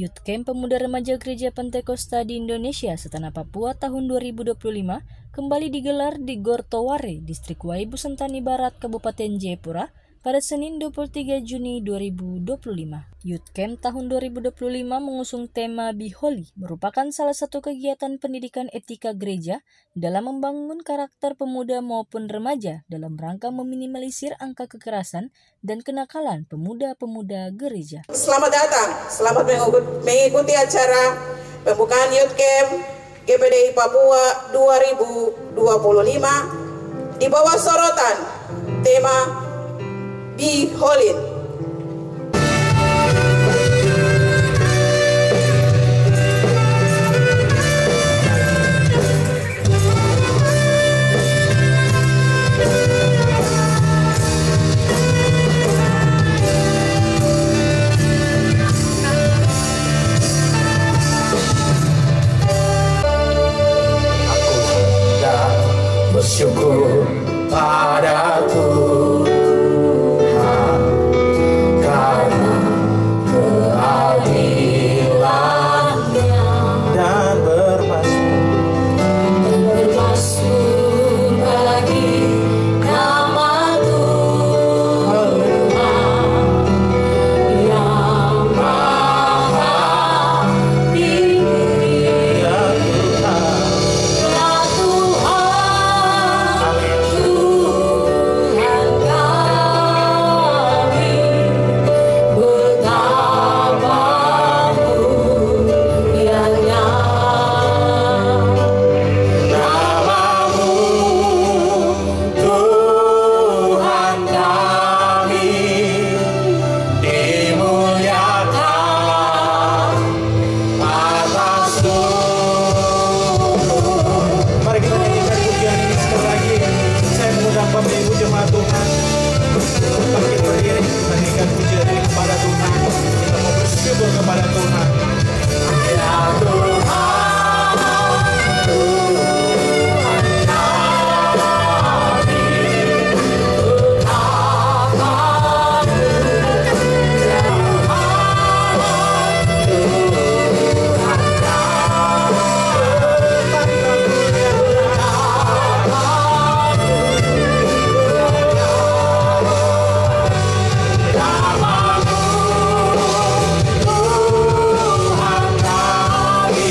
Youth Camp Pemuda Remaja Gereja Pantekosta di Indonesia Setanah Papua tahun 2025 kembali digelar di Gor Toware, Distrik Waibu Sentani Barat, Kabupaten Jayapura pada Senin 23 Juni 2025. Youth Camp tahun 2025 mengusung tema Be Holy, merupakan salah satu kegiatan pendidikan etika gereja dalam membangun karakter pemuda maupun remaja dalam rangka meminimalisir angka kekerasan dan kenakalan pemuda-pemuda gereja. Selamat datang, selamat mengikuti acara pembukaan Youth Camp GPDI Papua 2025 di bawah sorotan tema Be Holy. Bersyukur pada Tuhan karena keadilan-Nya dan bermasmur bagi nama Tuhan yang maha tinggi. Ya Tuhan, Ibu jemaat Tuhan, bangkit berdiri, menyanyikan pujian ini kepada Tuhan. Kita mau bersyukur kepada Tuhan. Ya Tuhan, Tuhan kami, betapa-Mu ya Tuhan, Tuhan kami.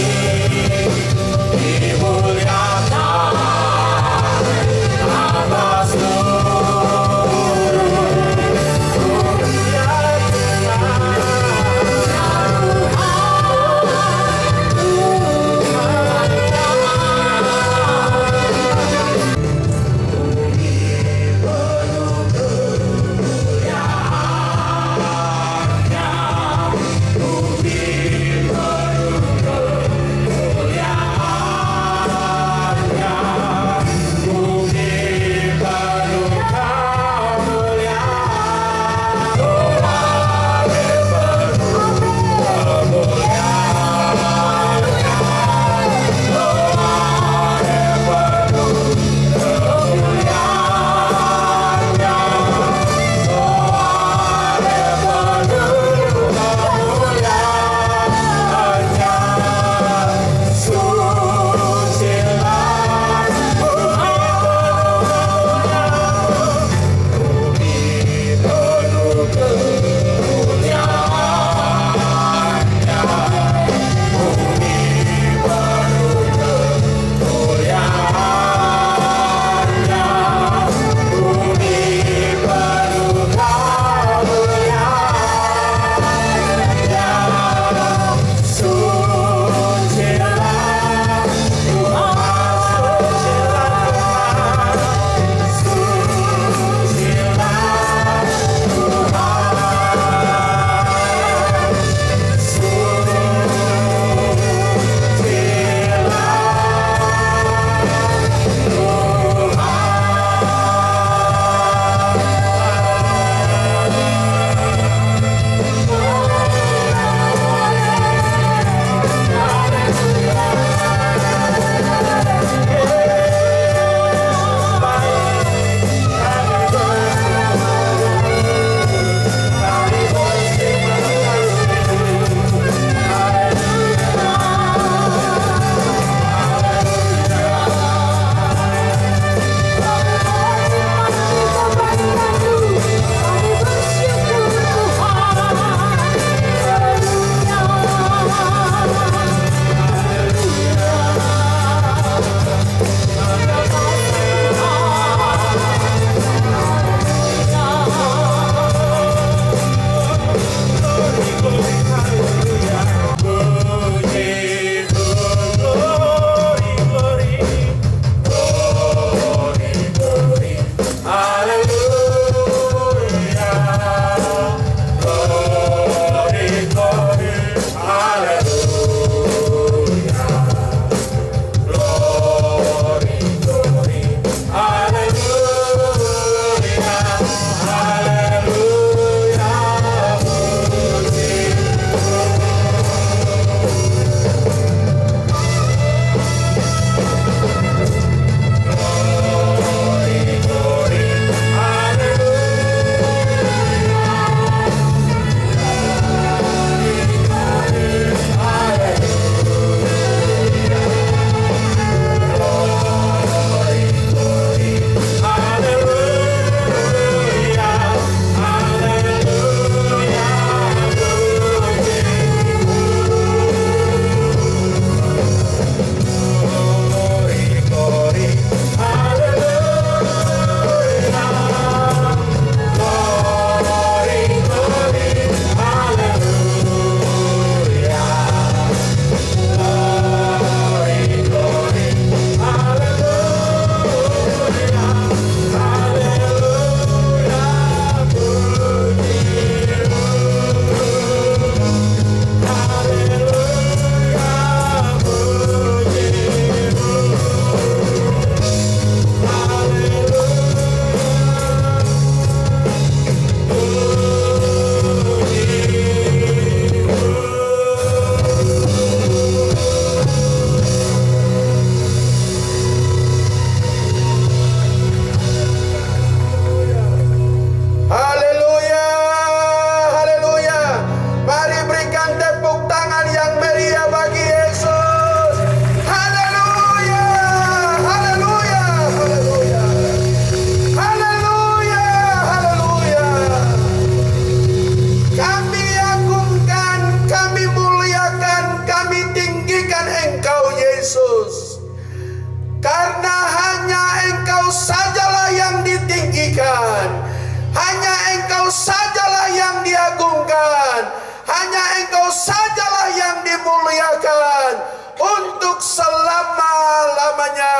hanya Engkau sajalah yang dimuliakan untuk selama-lamanya.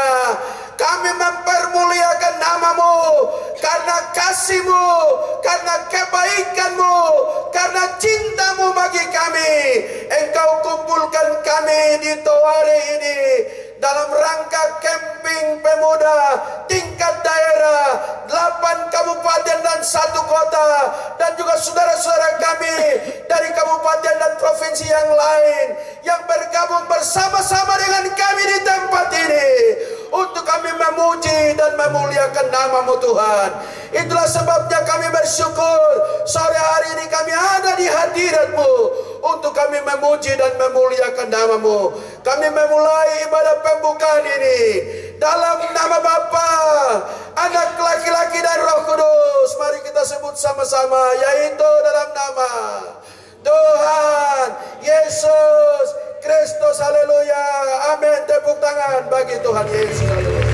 Kami mempermuliakan nama-Mu karena kasih-Mu, karena kebaikan-Mu, karena cinta-Mu bagi kami. Engkau kumpulkan kami di Towari ini dalam rangka camping pemuda tingkat daerah 8 kabupaten dan 1 kota, dan juga saudara-saudara kami dari kabupaten dan provinsi yang lain yang bergabung bersama-sama dengan kami di tempat ini untuk kami memuji dan memuliakan nama-Mu Tuhan. Itulah sebabnya kami bersyukur sore hari ini kami ada di hadirat-Mu untuk kami memuji dan memuliakan nama-Mu. Kami memulai ibadah pembukaan ini dalam nama Bapa, Anak laki-laki dan Roh Kudus. Mari kita sebut sama-sama, yaitu dalam nama Tuhan Yesus Kristus. Haleluya. Amin. Tepuk tangan bagi Tuhan Yesus. Haleluya.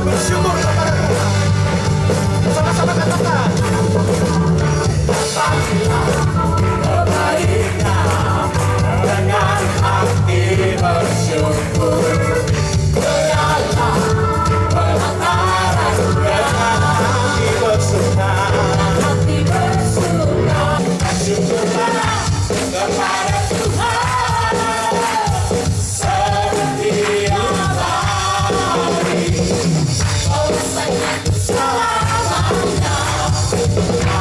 Bersyukur kepada Tuhan. Sama-sama katakan. Kebaikan dengan hati bersyukur. Kenalah pelataran dengan hati bersunah. Hati bersunah. Bersyukurlah kepada Tuhan. Seperti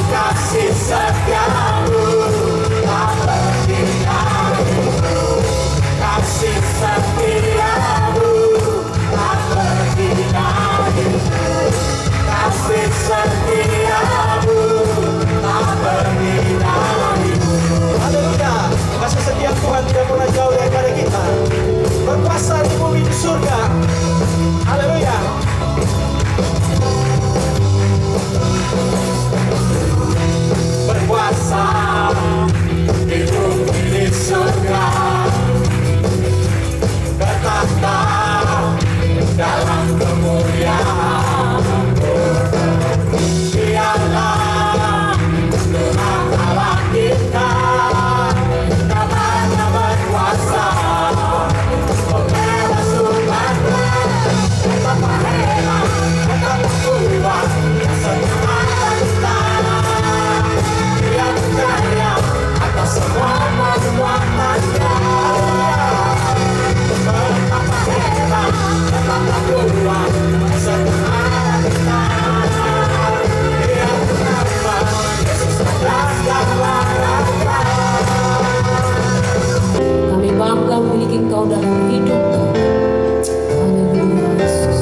kasih setiamu tak surga. Haleluya. Berkuasa di bumi di surga, bertahta dalam kemuliaan. Dialah Tuhan Allah kita, namanya berkuasa, membela Sumatera, betapa hebat, betapa kuat, kasihnya kita. Dia percaya atas semua kekuatannya. Betapa hebat, betapa kuat, kasihnya kita. Dia bernama Yesus Kristus. Kami bangga memiliki Engkau dalam hidup kami. Haleluya Yesus.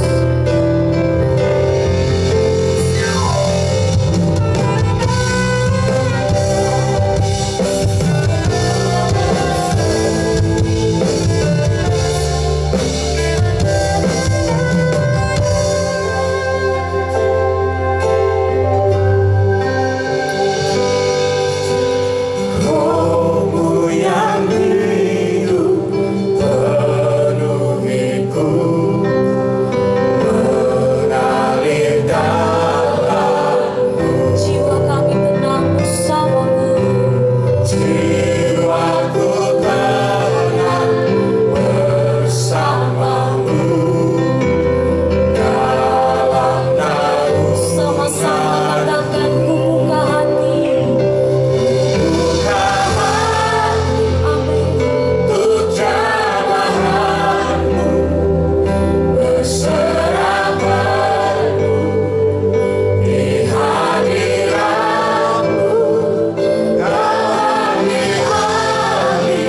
Rohmu yang hidup penuhiku, mengalir dalammu. Jiwa kami tenang bersamamu. Jiwaku tenang bersamamu. Dalam naungan Sama-sama katakan ku buka hati. Amin. untuk jamahanmu, berserah penuh di hadiratmu. Alami-alami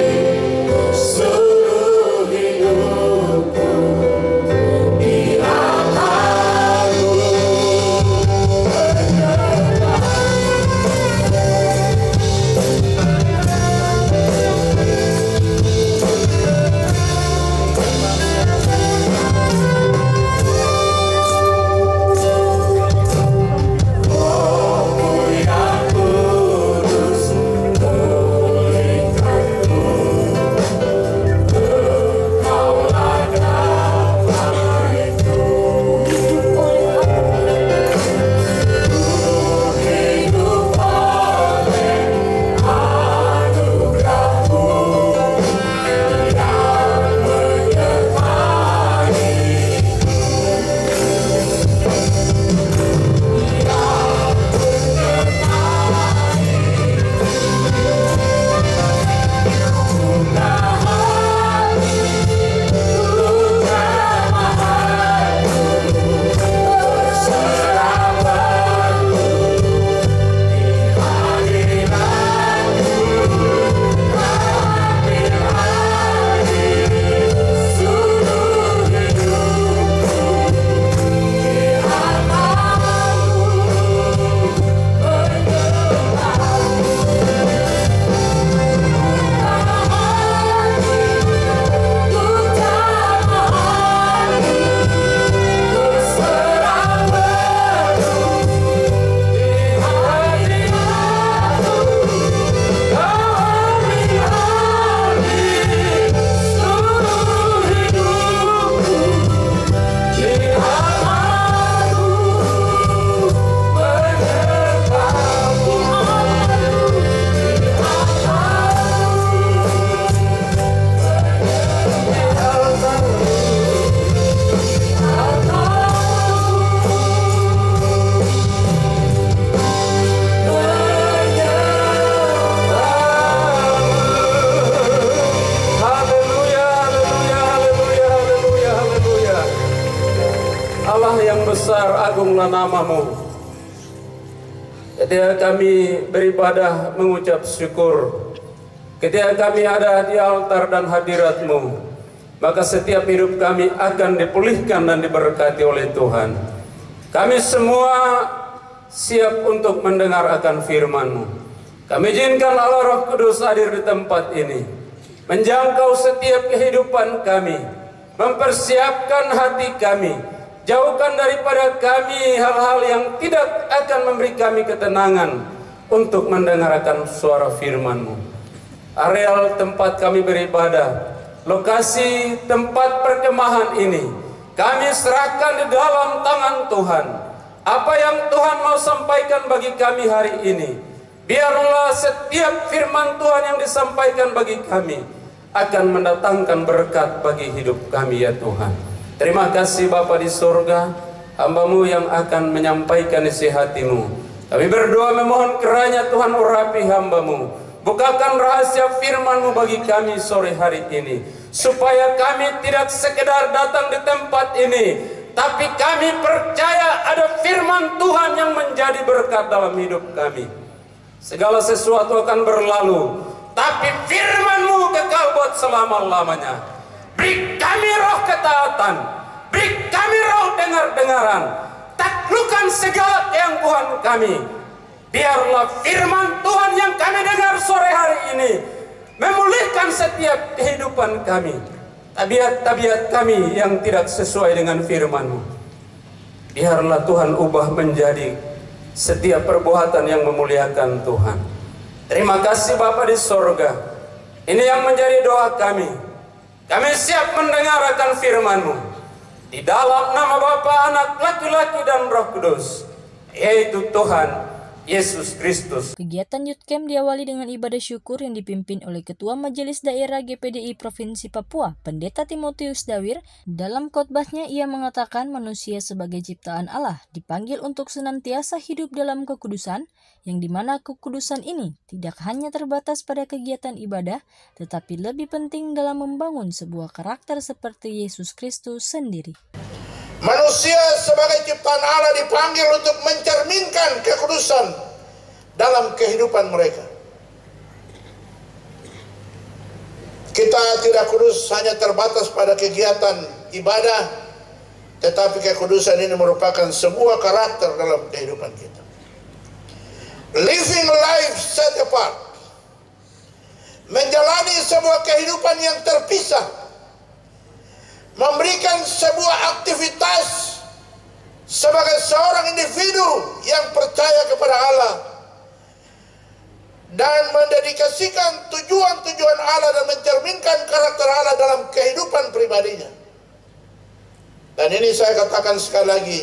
seluruh hidupku di altarmu. Rohmu yang kudus pulihkanku, Engkaulah damaiku. Hidup oleh anugerahmu yang menyertai. Allah yang besar, agunglah namamu. Ketika kami beribadah mengucap syukur, ketika kami ada di altar dan hadiratmu, maka setiap hidup kami akan dipulihkan dan diberkati oleh Tuhan. Kami semua siap untuk mendengar akan firman-Mu. Kami izinkan Allah Roh Kudus hadir di tempat ini, menjangkau setiap kehidupan kami, mempersiapkan hati kami. Jauhkan daripada kami hal-hal yang tidak akan memberi kami ketenangan untuk mendengarkan suara firman-Mu. Areal tempat kami beribadah, lokasi tempat perkemahan ini, kami serahkan di dalam tangan Tuhan. Apa yang Tuhan mau sampaikan bagi kami hari ini, biarlah setiap firman Tuhan yang disampaikan bagi kami akan mendatangkan berkat bagi hidup kami ya Tuhan. Terima kasih Bapa di surga, hamba-Mu yang akan menyampaikan isi hati-Mu. Kami berdoa memohon kiranya Tuhan urapi hamba-Mu. Bukakan rahasia firman-Mu bagi kami sore hari ini, supaya kami tidak sekedar datang di tempat ini, tapi kami percaya ada firman Tuhan yang menjadi berkat dalam hidup kami. Segala sesuatu akan berlalu, tapi firman-Mu kekal buat selama-lamanya. Beri kami roh ketaatan, beri kami roh dengar-dengaran, taklukkan segala keangkuhan kami. Biarlah firman Tuhan yang kami dengar sore hari ini memulihkan setiap kehidupan kami, tabiat-tabiat kami yang tidak sesuai dengan firman-Mu. Biarlah Tuhan ubah menjadi setiap perbuatan yang memuliakan Tuhan. Terima kasih Bapa di sorga. Ini yang menjadi doa kami. Kami siap mendengarkan firman-Mu. Di dalam nama Bapa, Anak, Laki-laki dan Roh Kudus, yaitu Tuhan Yesus Kristus. Kegiatan Youth Camp diawali dengan ibadah syukur yang dipimpin oleh Ketua Majelis Daerah GPDI Provinsi Papua, Pendeta Timotius Dawir. Dalam khotbahnya ia mengatakan manusia sebagai ciptaan Allah dipanggil untuk senantiasa hidup dalam kekudusan, yang dimana kekudusan ini tidak hanya terbatas pada kegiatan ibadah, tetapi lebih penting dalam membangun sebuah karakter seperti Yesus Kristus sendiri. Manusia sebagai ciptaan Allah dipanggil untuk mencerminkan kekudusan dalam kehidupan mereka. Kita tidak kudus hanya terbatas pada kegiatan ibadah, tetapi kekudusan ini merupakan sebuah karakter dalam kehidupan kita. Living life set apart, menjalani sebuah kehidupan yang terpisah, memberikan sebuah aktivitas sebagai seorang individu yang percaya kepada Allah dan mendedikasikan tujuan-tujuan Allah dan mencerminkan karakter Allah dalam kehidupan pribadinya. Dan ini saya katakan sekali lagi,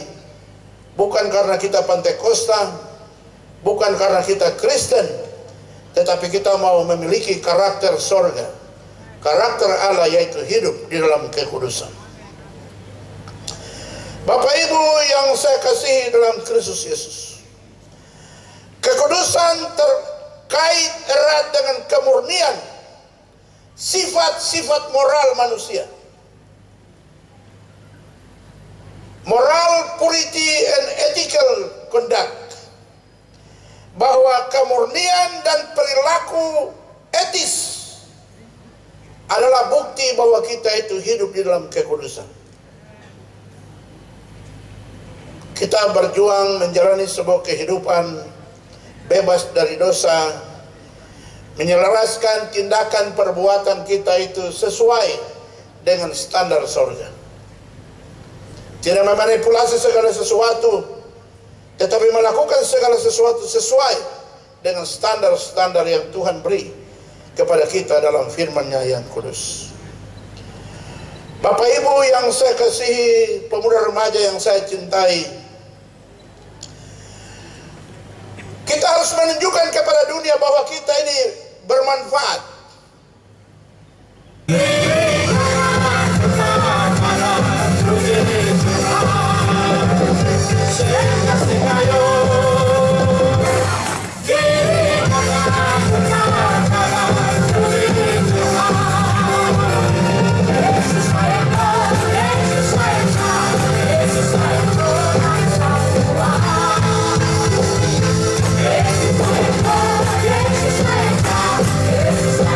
bukan karena kita Pantekosta, bukan karena kita Kristen, tetapi kita mau memiliki karakter sorga, karakter Allah, yaitu hidup di dalam kekudusan. Bapak Ibu yang saya kasihi dalam Kristus Yesus, kekudusan terkait erat dengan kemurnian sifat-sifat moral manusia. Moral purity and ethical conduct, bahwa kemurnian dan perilaku etis adalah bukti bahwa kita itu hidup di dalam kekudusan. Kita berjuang menjalani sebuah kehidupan bebas dari dosa, menyelaraskan tindakan perbuatan kita itu sesuai dengan standar surga. Tidak memanipulasi segala sesuatu, tetapi melakukan segala sesuatu sesuai dengan standar-standar yang Tuhan beri kepada kita dalam firman-Nya yang kudus. Bapak Ibu yang saya kasihi, pemuda remaja yang saya cintai, kita harus menunjukkan kepada dunia bahwa kita ini bermanfaat. Yesus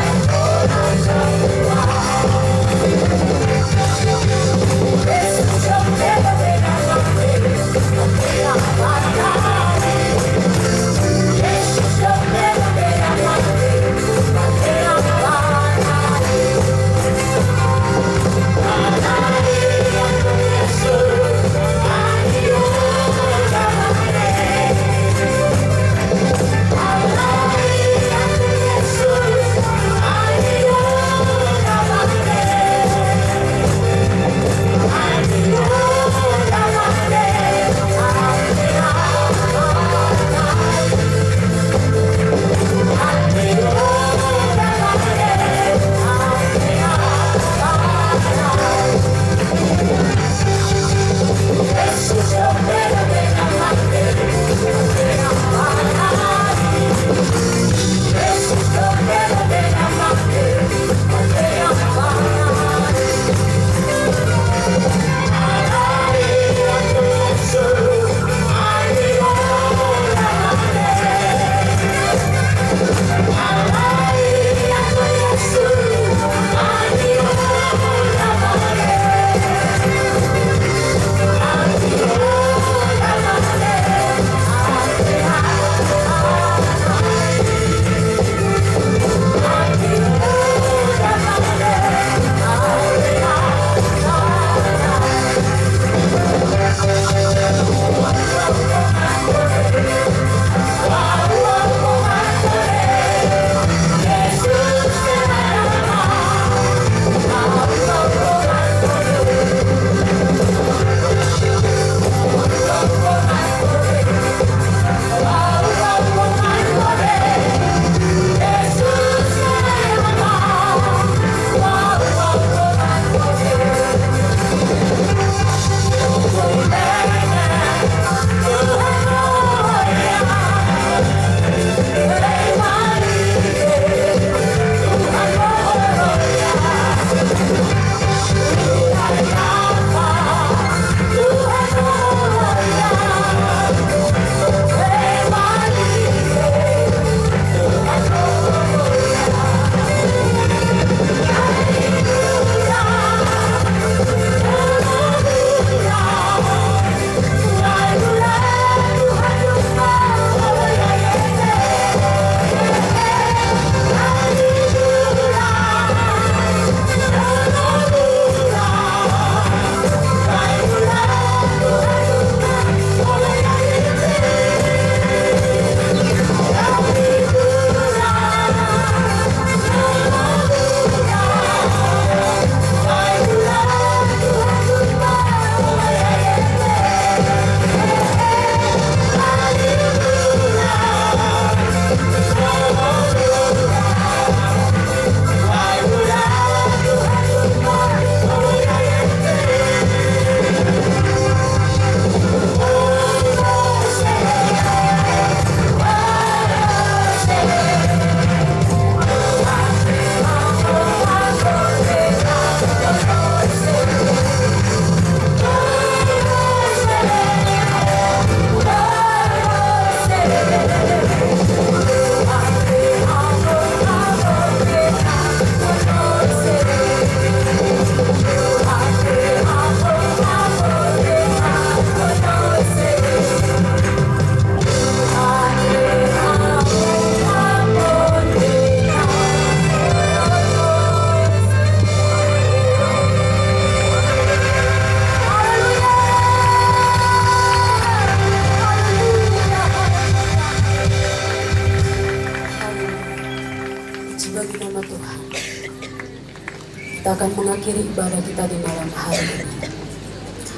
kita akan mengakhiri ibadah kita di malam hari ini.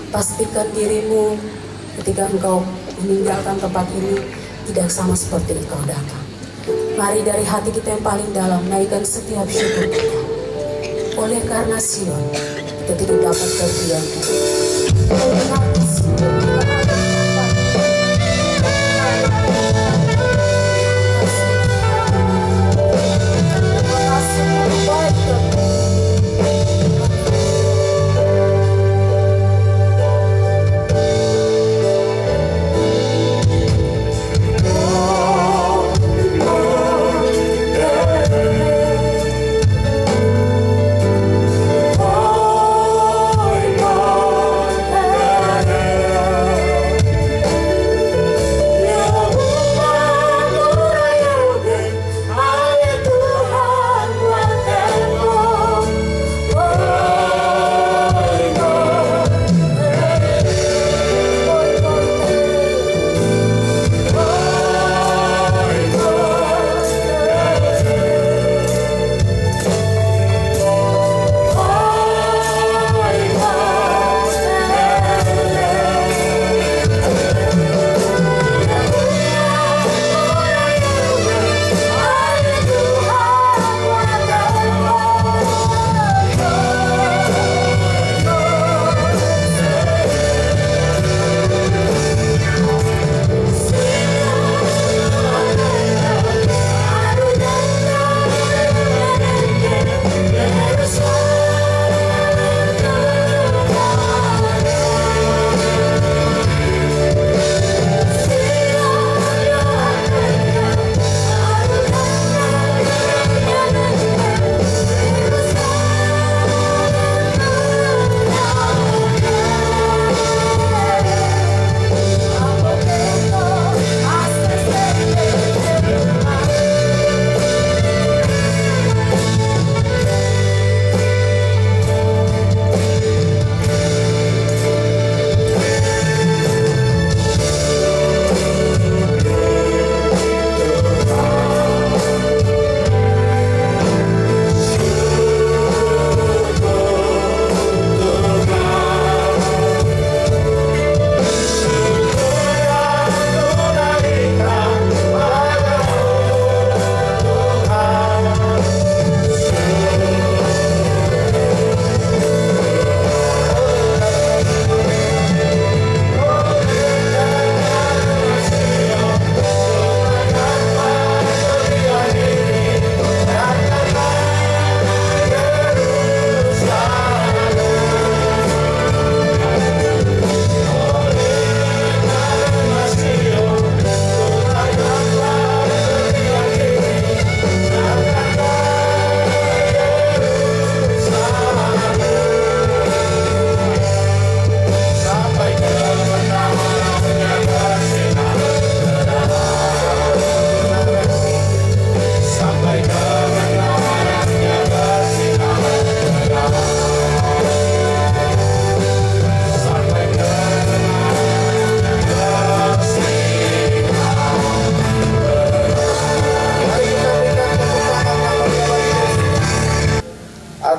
Pastikan dirimu ketika engkau meninggalkan tempat ini tidak sama seperti engkau datang. Mari dari hati kita yang paling dalam naikkan setiap syukur kita. Oleh karena Sion, kita tidak dapat terdiam. Oleh karena Sion,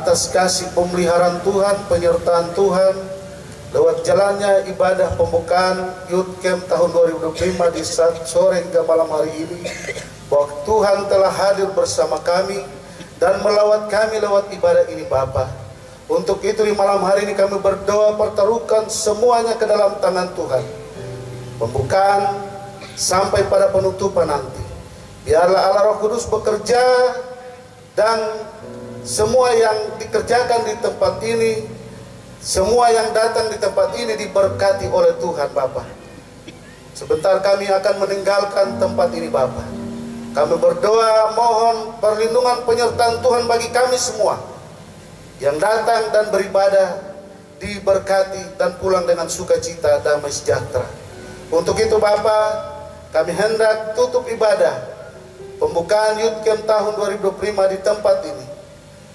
atas kasih pemeliharaan Tuhan, penyertaan Tuhan lewat jalannya ibadah pembukaan Youth Camp tahun 2025 di saat sore hingga malam hari ini, bahwa Tuhan telah hadir bersama kami dan melawat kami lewat ibadah ini Bapa. Untuk itu di malam hari ini kami berdoa pertaruhkan semuanya ke dalam tangan Tuhan. Pembukaan sampai pada penutupan nanti, biarlah Allah Roh Kudus bekerja dan semua yang dikerjakan di tempat ini, semua yang datang di tempat ini diberkati oleh Tuhan Bapa. Sebentar kami akan meninggalkan tempat ini Bapa. Kami berdoa mohon perlindungan penyertaan Tuhan bagi kami semua yang datang dan beribadah, diberkati dan pulang dengan sukacita, damai sejahtera. Untuk itu Bapa, kami hendak tutup ibadah pembukaan Youth Camp tahun 2025 di tempat ini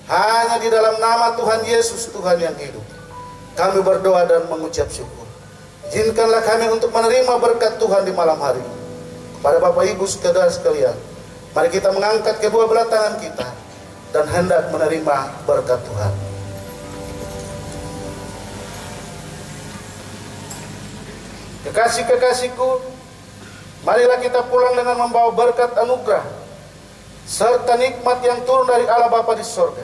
hanya di dalam nama Tuhan Yesus, Tuhan yang hidup. Kami berdoa dan mengucap syukur. Izinkanlah kami untuk menerima berkat Tuhan di malam hari ini. Kepada Bapak Ibu saudara sekalian, mari kita mengangkat kedua belah tangan kita dan hendak menerima berkat Tuhan. Kekasih-kekasihku, marilah kita pulang dengan membawa berkat anugerah serta nikmat yang turun dari Allah Bapa di sorga,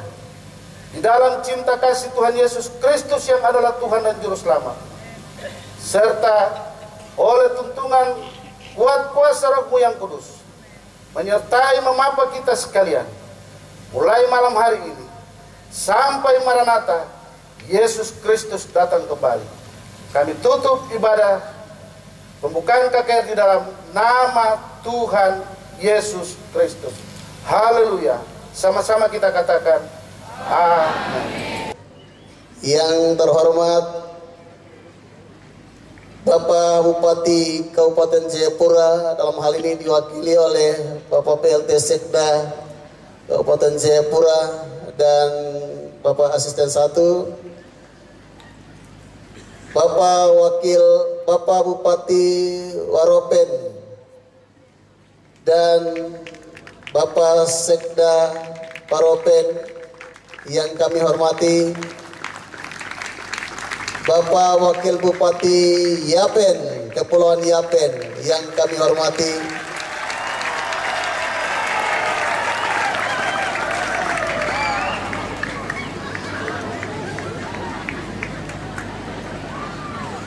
di dalam cinta kasih Tuhan Yesus Kristus yang adalah Tuhan dan Juru Selamat, serta oleh tuntunan kuat kuasa Roh-Mu yang kudus, menyertai memapa kita sekalian, mulai malam hari ini sampai Maranatha, Yesus Kristus datang kembali. Kami tutup ibadah pembukaan KKR di dalam nama Tuhan Yesus Kristus. Haleluya. Sama-sama kita katakan amin. Yang terhormat Bapak Bupati Kabupaten Jayapura, dalam hal ini diwakili oleh Bapak PLT Sekda Kabupaten Jayapura dan Bapak Asisten 1, Bapak Bupati Waropen dan Bapak Sekda Waropen yang kami hormati, Bapak Wakil Bupati Yapen, Kepulauan Yapen yang kami hormati,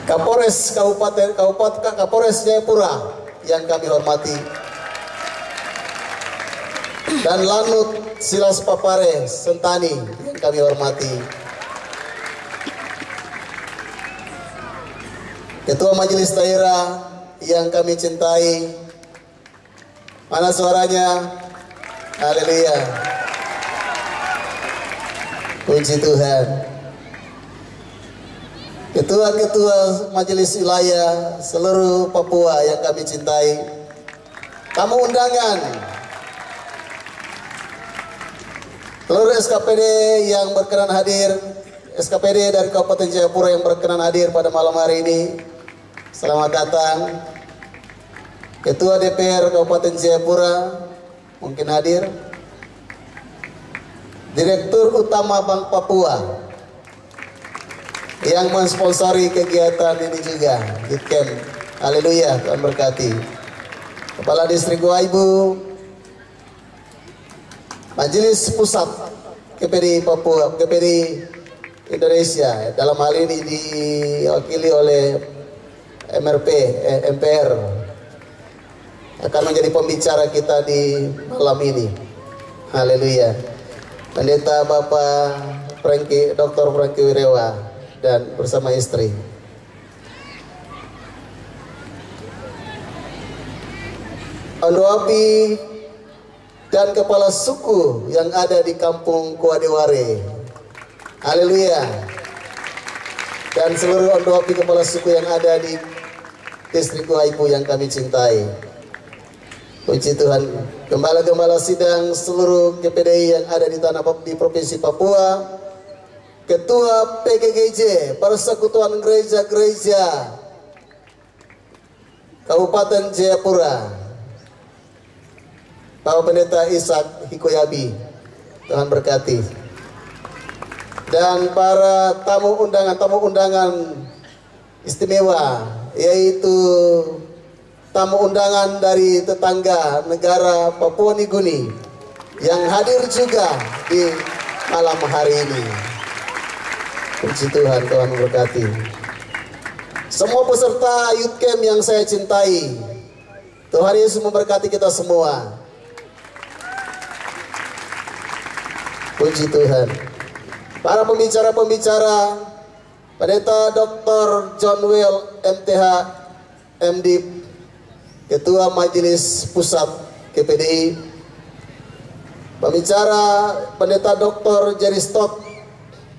Kapolres Kapolres Jayapura yang kami hormati, dan Lanut Silas Papare Sentani yang kami hormati, Ketua Majelis Daerah yang kami cintai. Mana suaranya? Haleluya. Puji Tuhan. Ketua-ketua Majelis Wilayah seluruh Papua yang kami cintai, tamu undangan, seluruh SKPD yang berkenan hadir, SKPD dari Kabupaten Jayapura yang berkenan hadir pada malam hari ini, selamat datang. Ketua DPR Kabupaten Jayapura mungkin hadir, Direktur Utama Bank Papua yang mensponsori kegiatan ini juga, Ditkem. Haleluya, Tuhan berkati. Kepala Distrik Waibu, Majelis Pusat KPD Papua, KPD Indonesia, dalam hal ini diwakili oleh MPR, akan menjadi pembicara kita di malam ini. Haleluya. Pendeta Bapak Dr. Franky Wirewa dan bersama istri. Ondoapi dan kepala suku yang ada di kampung Kuadeware. Haleluya. Dan seluruh Ondoapi kepala suku yang ada di distrik Waibu yang kami cintai. Puji Tuhan. Gembala-gembala sidang seluruh KPDI yang ada di Provinsi Papua, Ketua PGGJ, Persekutuan Gereja-Gereja Kabupaten Jayapura, Bapak Pendeta Ishak Hikoyabi, Tuhan berkati. Dan para tamu undangan istimewa, yaitu tamu undangan dari tetangga negara Papua Nugini yang hadir juga di malam hari ini. Puji Tuhan, Tuhan memberkati. Semua peserta Youth Camp yang saya cintai, Tuhan Yesus memberkati kita semua. Puji Tuhan. Para pembicara-pembicara, Pendeta Dr. John Will MTH MD, Ketua Majelis Pusat KPDI, pembicara Pendeta Dr. Jerry Stott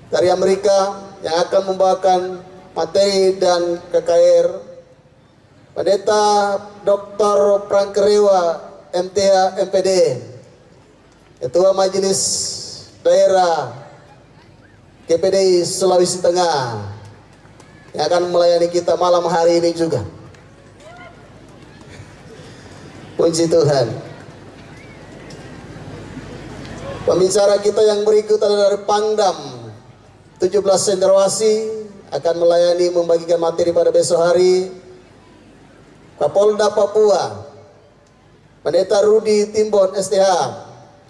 dari Amerika yang akan membawakan materi dan KKR, Pendeta Dr. Prangkerewa MTH MPD, Ketua Majelis Daerah KPDI Sulawesi Tengah yang akan melayani kita malam hari ini juga. Puji Tuhan. Pembicara kita yang berikut adalah dari Pangdam 17 Cendrawasih, akan melayani membagikan materi pada besok hari. Kapolda Papua, Pendeta Rudi Timbon STH,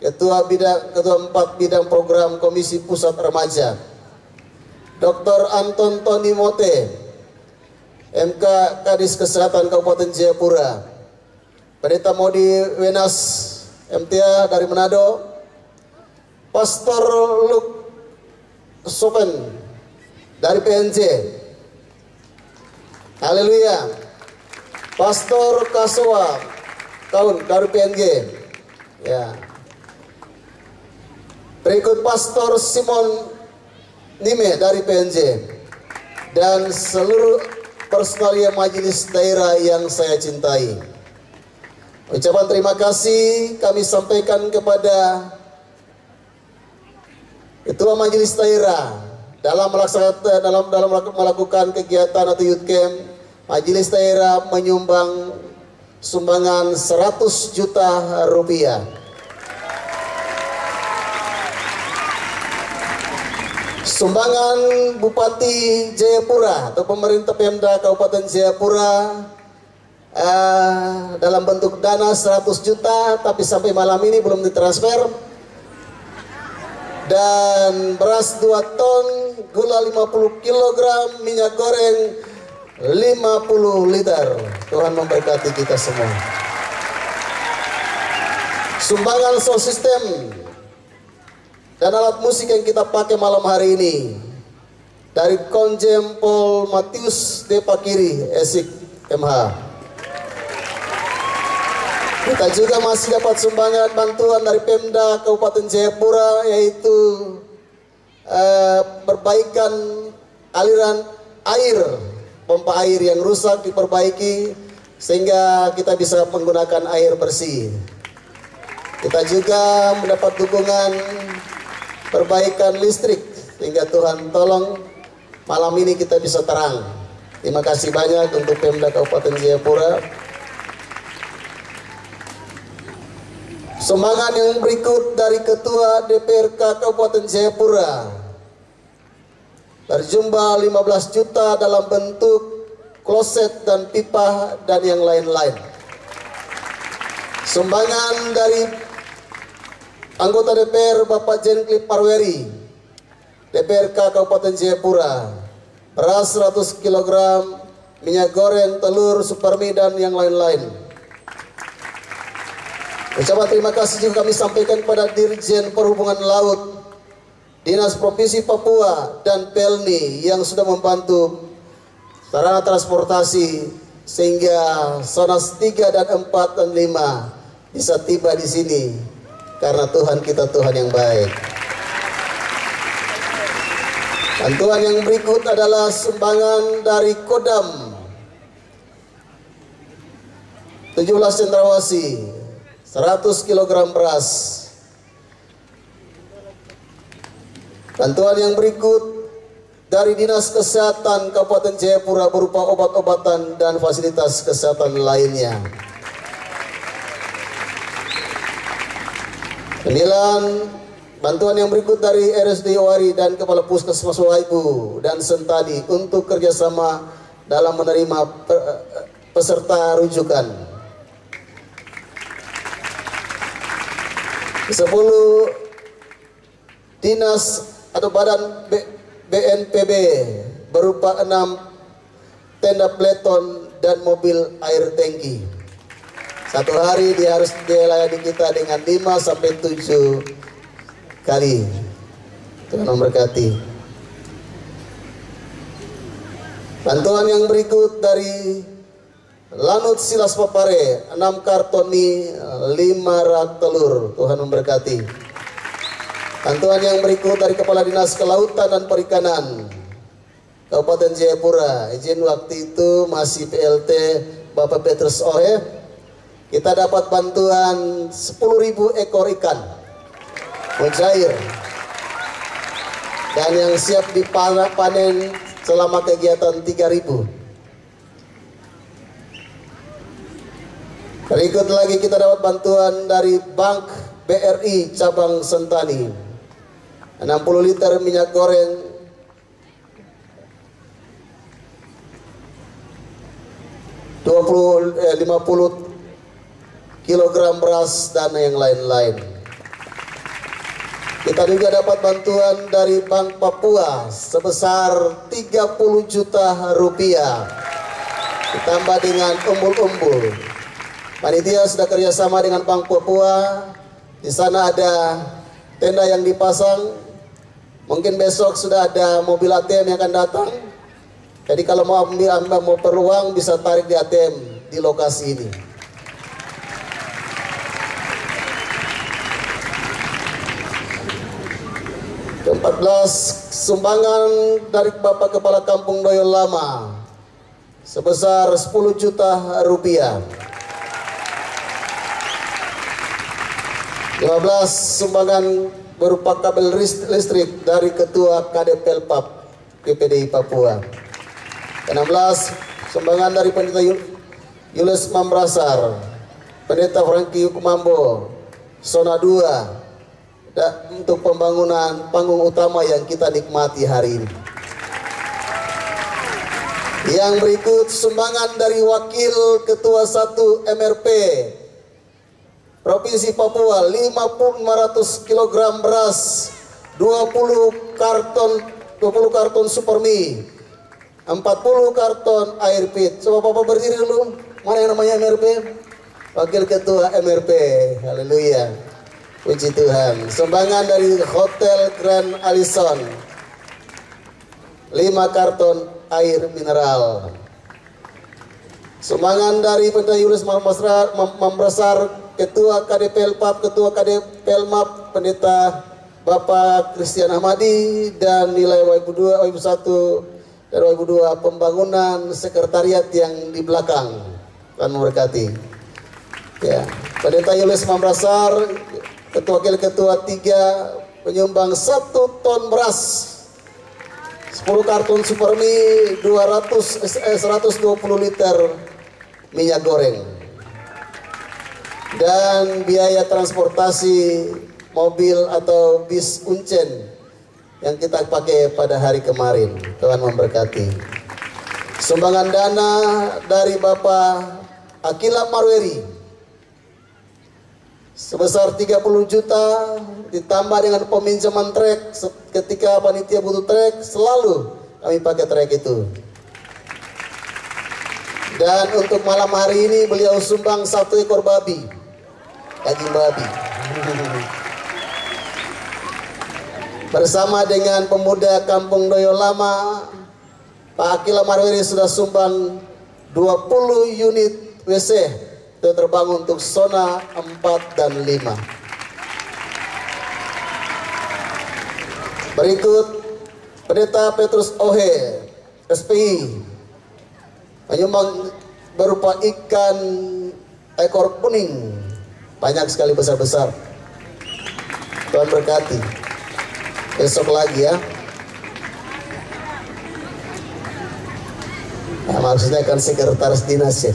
Ketua 4 Bidang Program Komisi Pusat Remaja, Dr. Anton Tony Mote, MK Kadis Kesehatan Kabupaten Jayapura, Pendeta Modi Wenas MTA dari Manado, Pastor Luke Sopen dari PNJ, haleluya, Pastor Kasoa Kaun dari PNG, ya. Berikut Pastor Simon Nime dari PNJ dan seluruh personalia majelis daerah yang saya cintai. Ucapan terima kasih kami sampaikan kepada Ketua Majelis Daerah dalam melakukan kegiatan atau youth camp. Majelis Daerah menyumbang sumbangan 100 juta rupiah. Sumbangan Bupati Jayapura atau pemerintah Pemda Kabupaten Jayapura dalam bentuk dana 100 juta, tapi sampai malam ini belum ditransfer. Dan beras 2 ton, gula 50 kg, minyak goreng 50 liter. Tuhan memberkati kita semua. Sumbangan sound system dan alat musik yang kita pakai malam hari ini dari Konjem Pol Matius Depakiri Esik MH. Kita juga masih dapat sumbangan bantuan dari Pemda Kabupaten Jayapura, yaitu perbaikan aliran air, pompa air yang rusak diperbaiki sehingga kita bisa menggunakan air bersih. Kita juga mendapat dukungan perbaikan listrik sehingga Tuhan tolong malam ini kita bisa terang. Terima kasih banyak untuk Pemda Kabupaten Jayapura. Sumbangan yang berikut dari Ketua DPRK Kabupaten Jayapura berjumlah 15 juta dalam bentuk kloset dan pipa dan yang lain-lain. Sumbangan dari anggota DPR Bapak Jenkli Parweri, DPRK Kabupaten Jayapura, beras 100 kg, minyak goreng, telur, supermi dan yang lain-lain. Ucapan terima kasih juga kami sampaikan kepada Dirjen Perhubungan Laut, Dinas Provinsi Papua dan Pelni yang sudah membantu sarana transportasi sehingga Sonas 3 dan 4 dan 5 bisa tiba di sini karena Tuhan kita Tuhan yang baik. Bantuan yang berikut adalah sumbangan dari Kodam 17 Cendrawasih, 100 kg beras. Bantuan yang berikut dari Dinas Kesehatan Kabupaten Jayapura berupa obat-obatan dan fasilitas kesehatan lainnya. 9. Bantuan yang berikut dari RSD Wari dan Kepala Puskesmas Waibu dan Sentani untuk kerjasama dalam menerima peserta rujukan. 10. Dinas atau Badan BNPB berupa 6 tenda peleton dan mobil air tangki. Satu hari dia harus dilayani kita dengan 5 sampai 7 kali. Tuhan memberkati. Bantuan yang berikut dari Lanut Silas Papare, 6 karton mie, 5 rak telur. Tuhan memberkati. Bantuan yang berikut dari Kepala Dinas Kelautan dan Perikanan Kabupaten Jayapura. Izin waktu itu masih PLT Bapak Petrus Ohe. Kita dapat bantuan 10.000 ekor ikan mujair dan yang siap dipanen selama kegiatan 3.000. Berikut lagi kita dapat bantuan dari Bank BRI Cabang Sentani, 60 liter minyak goreng, 50 kilogram beras dan yang lain-lain. Kita juga dapat bantuan dari Bank Papua sebesar 30 juta rupiah. Ditambah dengan umbul-umbul. Panitia sudah kerjasama dengan Bank Papua. Di sana ada tenda yang dipasang. Mungkin besok sudah ada mobil ATM yang akan datang. Jadi kalau mau perlu uang bisa tarik di ATM di lokasi ini. Ke-14, sumbangan dari Bapak Kepala Kampung Doyo Lama sebesar 10 juta rupiah. 15, sumbangan berupa kabel listrik dari Ketua KDPLPAP PPDI Papua. 16, sumbangan dari Pendeta Julius Mambrasar, Pendeta Franky Hukumambo, Zona 2, untuk pembangunan panggung utama yang kita nikmati hari ini. Yang berikut sumbangan dari Wakil Ketua 1 MRP Provinsi Papua, 500 kg beras, 20 karton Supermi, 40 karton air pit. Coba Bapak berdiri dulu. Mana yang namanya MRP? Wakil Ketua MRP. Haleluya. Puji Tuhan. Sumbangan dari Hotel Grand Allison, 5 karton air mineral. Sumbangan dari Pendeta Julius Mambrasar, Ketua KDPLPAP, Ketua KDPLMAP, Pendeta Bapak Christian Ahmadi, dan nilai WIB 1 dan WIB 2 pembangunan sekretariat yang di belakang. Tuhan memberkati. Ya, Pendeta Julius Mambrasar, Wakil Ketua 3 penyumbang 1 ton beras, 10 karton Supermi, 120 liter minyak goreng, dan biaya transportasi mobil atau bis Uncen yang kita pakai pada hari kemarin. Tuhan memberkati. Sumbangan dana dari Bapak Akila Marweri sebesar 30 juta, ditambah dengan peminjaman trek. Ketika panitia butuh trek, selalu kami pakai trek itu. Dan untuk malam hari ini beliau sumbang 1 ekor babi, daging babi. Bersama dengan pemuda Kampung Doyo Lama, Pak Akila Marweri sudah sumbang 20 unit WC terbangun untuk zona 4 dan 5. Berikut Pendeta Petrus Ohe SPI menyumbang berupa ikan ekor kuning, banyak sekali besar-besar. Tuhan berkati. Besok lagi ya. Nah, maksudnya kan sekretaris dinas ya.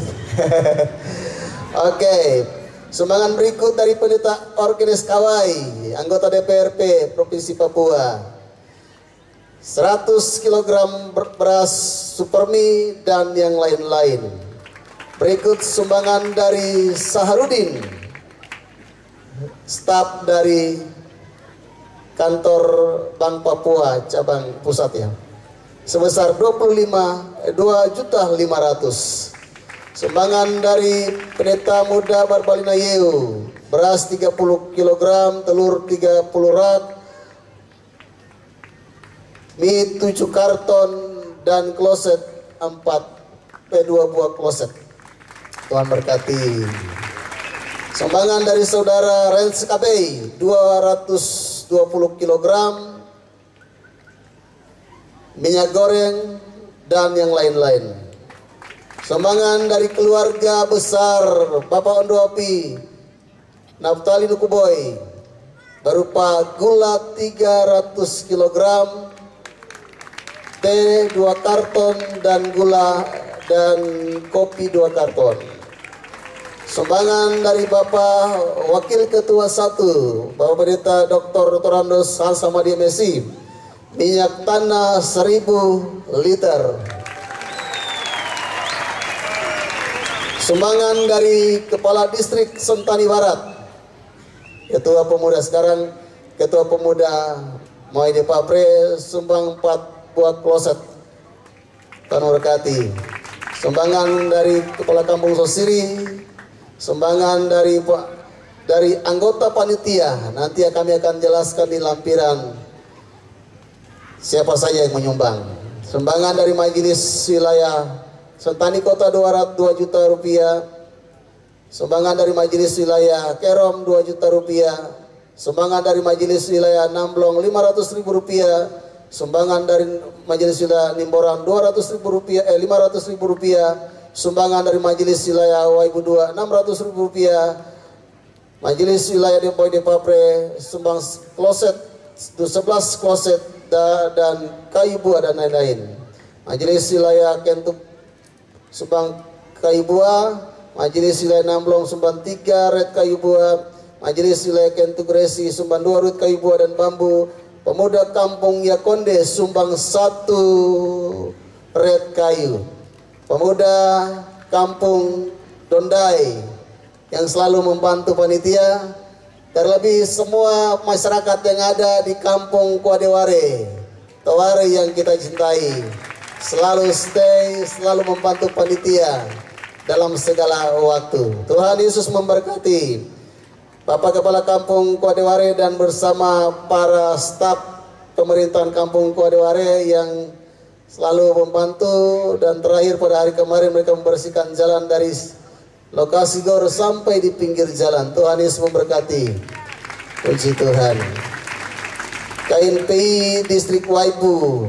Oke, sumbangan berikut dari Pendeta Orkenes Kawai, anggota DPRP Provinsi Papua, 100 kg beras Supermi dan yang lain-lain. Berikut sumbangan dari Saharudin, staf dari kantor Bank Papua cabang pusat ya, sebesar 2.500.000. Sumbangan dari Pendeta Muda Barbalina Yeu, beras 30 kg, telur 30 rak, mie 7 karton, dan kloset 2 buah kloset. Tuhan berkati. Sumbangan dari saudara Rens Kabei, 220 kg, minyak goreng, dan yang lain-lain. Sumbangan dari keluarga besar Bapak Ondoapi Naftali Nukuboy berupa gula 300 kg, teh 2 karton, dan gula dan kopi 2 karton. Sumbangan dari Bapak Wakil Ketua 1 Bapak Pendeta Dr. Randos Hansamadi MSI, minyak tanah 1000 liter. Sumbangan dari Kepala Distrik Sentani Barat, Ketua Pemuda sekarang, Ketua Pemuda Moide Papre, sumbang 4 buah kloset. Tuhan berkati. Sumbangan dari Kepala Kampung Sosiri, sumbangan dari anggota panitia. Nanti kami akan jelaskan di lampiran siapa saja yang menyumbang. Sumbangan dari Majelis Wilayah Sentani Kota 2 juta rupiah. Sumbangan dari Majelis Wilayah Kerom 2 juta rupiah. Sumbangan dari Majelis Wilayah Namblong 500.000 rupiah. Sumbangan dari Majelis Wilayah Nimborang 500.000 rupiah. Sumbangan dari Majelis Wilayah Waibu 2 600.000 rupiah. Majelis Wilayah Depoi Depapre sumbang kloset 11 kloset dan kayu buah dan lain-lain. Majelis Wilayah Kentuk sumbang kayu buah. Majelis Wilayah Namblong sumbang 3 red kayu buah. Majelis Wilayah Kentuk Resi sumbang 2 red kayu buah dan bambu. Pemuda Kampung Yakonde sumbang 1 red kayu. Pemuda Kampung Dondai yang selalu membantu panitia, terlebih semua masyarakat yang ada di Kampung Kuadeware, Taware yang kita cintai, selalu stay, selalu membantu panitia dalam segala waktu. Tuhan Yesus memberkati Bapak Kepala Kampung Kuadeware dan bersama para staf pemerintahan Kampung Kuadeware yang selalu membantu, dan terakhir pada hari kemarin mereka membersihkan jalan dari lokasi gor sampai di pinggir jalan. Tuhan Yesus memberkati. Puji Tuhan. KNPI Distrik Waibu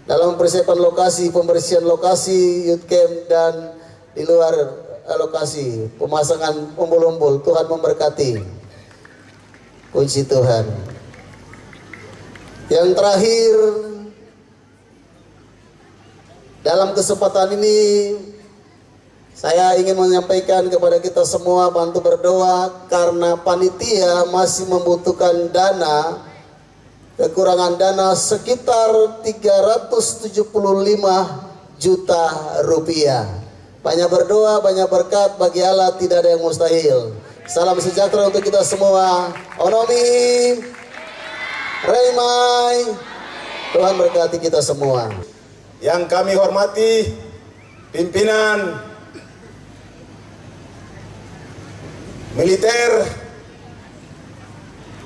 dalam persiapan lokasi, pembersihan lokasi youth camp dan di luar lokasi pemasangan umbul-umbul. Tuhan memberkati. Puji Tuhan. Yang terakhir, dalam kesempatan ini saya ingin menyampaikan kepada kita semua bantu berdoa karena panitia masih membutuhkan dana, kekurangan dana sekitar 375 juta rupiah. Banyak berdoa, banyak berkat, bagi Allah tidak ada yang mustahil. Salam sejahtera untuk kita semua. Onomi, Reimai, Tuhan berkati kita semua. Yang kami hormati pimpinan militer,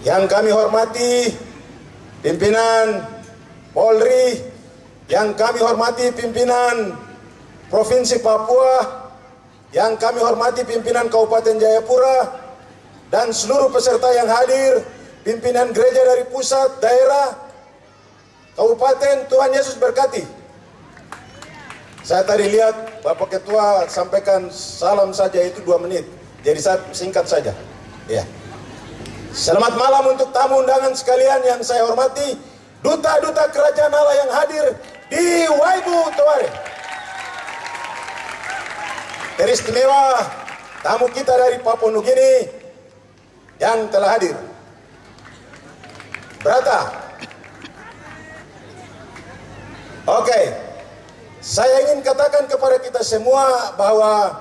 yang kami hormati pimpinan Polri, yang kami hormati pimpinan Provinsi Papua, yang kami hormati pimpinan Kabupaten Jayapura, dan seluruh peserta yang hadir, pimpinan gereja dari pusat, daerah, kabupaten. Tuhan Yesus berkati. Saya tadi lihat Bapak Ketua sampaikan salam saja itu 2 menit. Jadi saya singkat saja. Ya. Selamat malam untuk tamu undangan sekalian yang saya hormati, duta-duta kerajaan Allah yang hadir di Waibu Taware. Teristimewa tamu kita dari Papua Nugini yang telah hadir. Berata. Oke. Saya ingin katakan kepada kita semua bahwa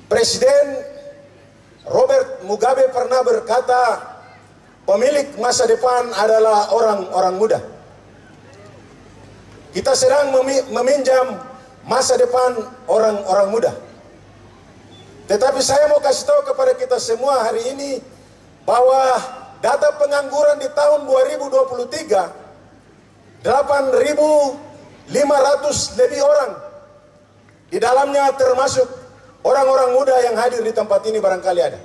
Presiden Robert Mugabe pernah berkata, pemilik masa depan adalah orang-orang muda. Kita sedang meminjam masa depan orang-orang muda. Tetapi saya mau kasih tahu kepada kita semua hari ini bahwa data pengangguran di tahun 2023 8.500 lebih orang. Di dalamnya termasuk orang-orang muda yang hadir di tempat ini barangkali ada.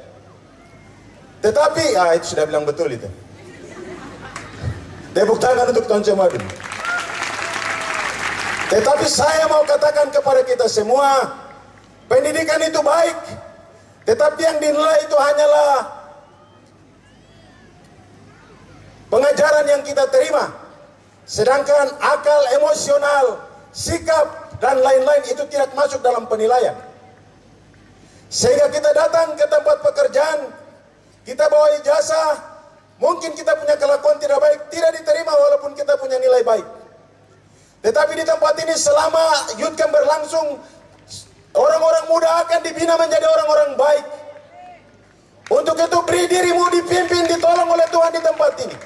Tetapi, itu sudah bilang betul itu. Tepuk tangan untuk Tuan Cemadu. Tetapi saya mau katakan kepada kita semua, pendidikan itu baik. Tetapi yang dinilai itu hanyalah pengajaran yang kita terima. Sedangkan akal, emosional, sikap, dan lain-lain itu tidak masuk dalam penilaian. Sehingga kita datang ke tempat pekerjaan, kita bawa ijazah, mungkin kita punya kelakuan tidak baik, tidak diterima walaupun kita punya nilai baik. Tetapi di tempat ini selama youth camp berlangsung Orang-orang muda akan dibina menjadi orang-orang baik. Untuk itu beri dirimu dipimpin, ditolong oleh Tuhan di tempat ini.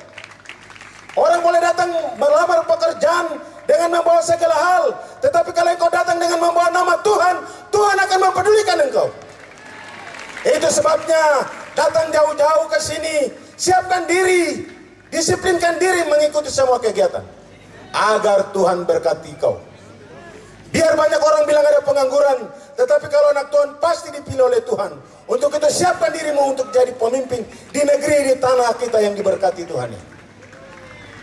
Orang boleh datang melamar pekerjaan dengan membawa segala hal, tetapi kalau engkau datang dengan membawa nama Tuhan, Tuhan akan mempedulikan engkau. Itu sebabnya datang jauh-jauh ke sini, siapkan diri, disiplinkan diri mengikuti semua kegiatan, agar Tuhan berkati kau. Biar banyak orang bilang ada pengangguran, tetapi kalau anak Tuhan pasti dipilih oleh Tuhan. Untuk itu siapkan dirimu untuk jadi pemimpin di negeri, di tanah kita yang diberkati Tuhan.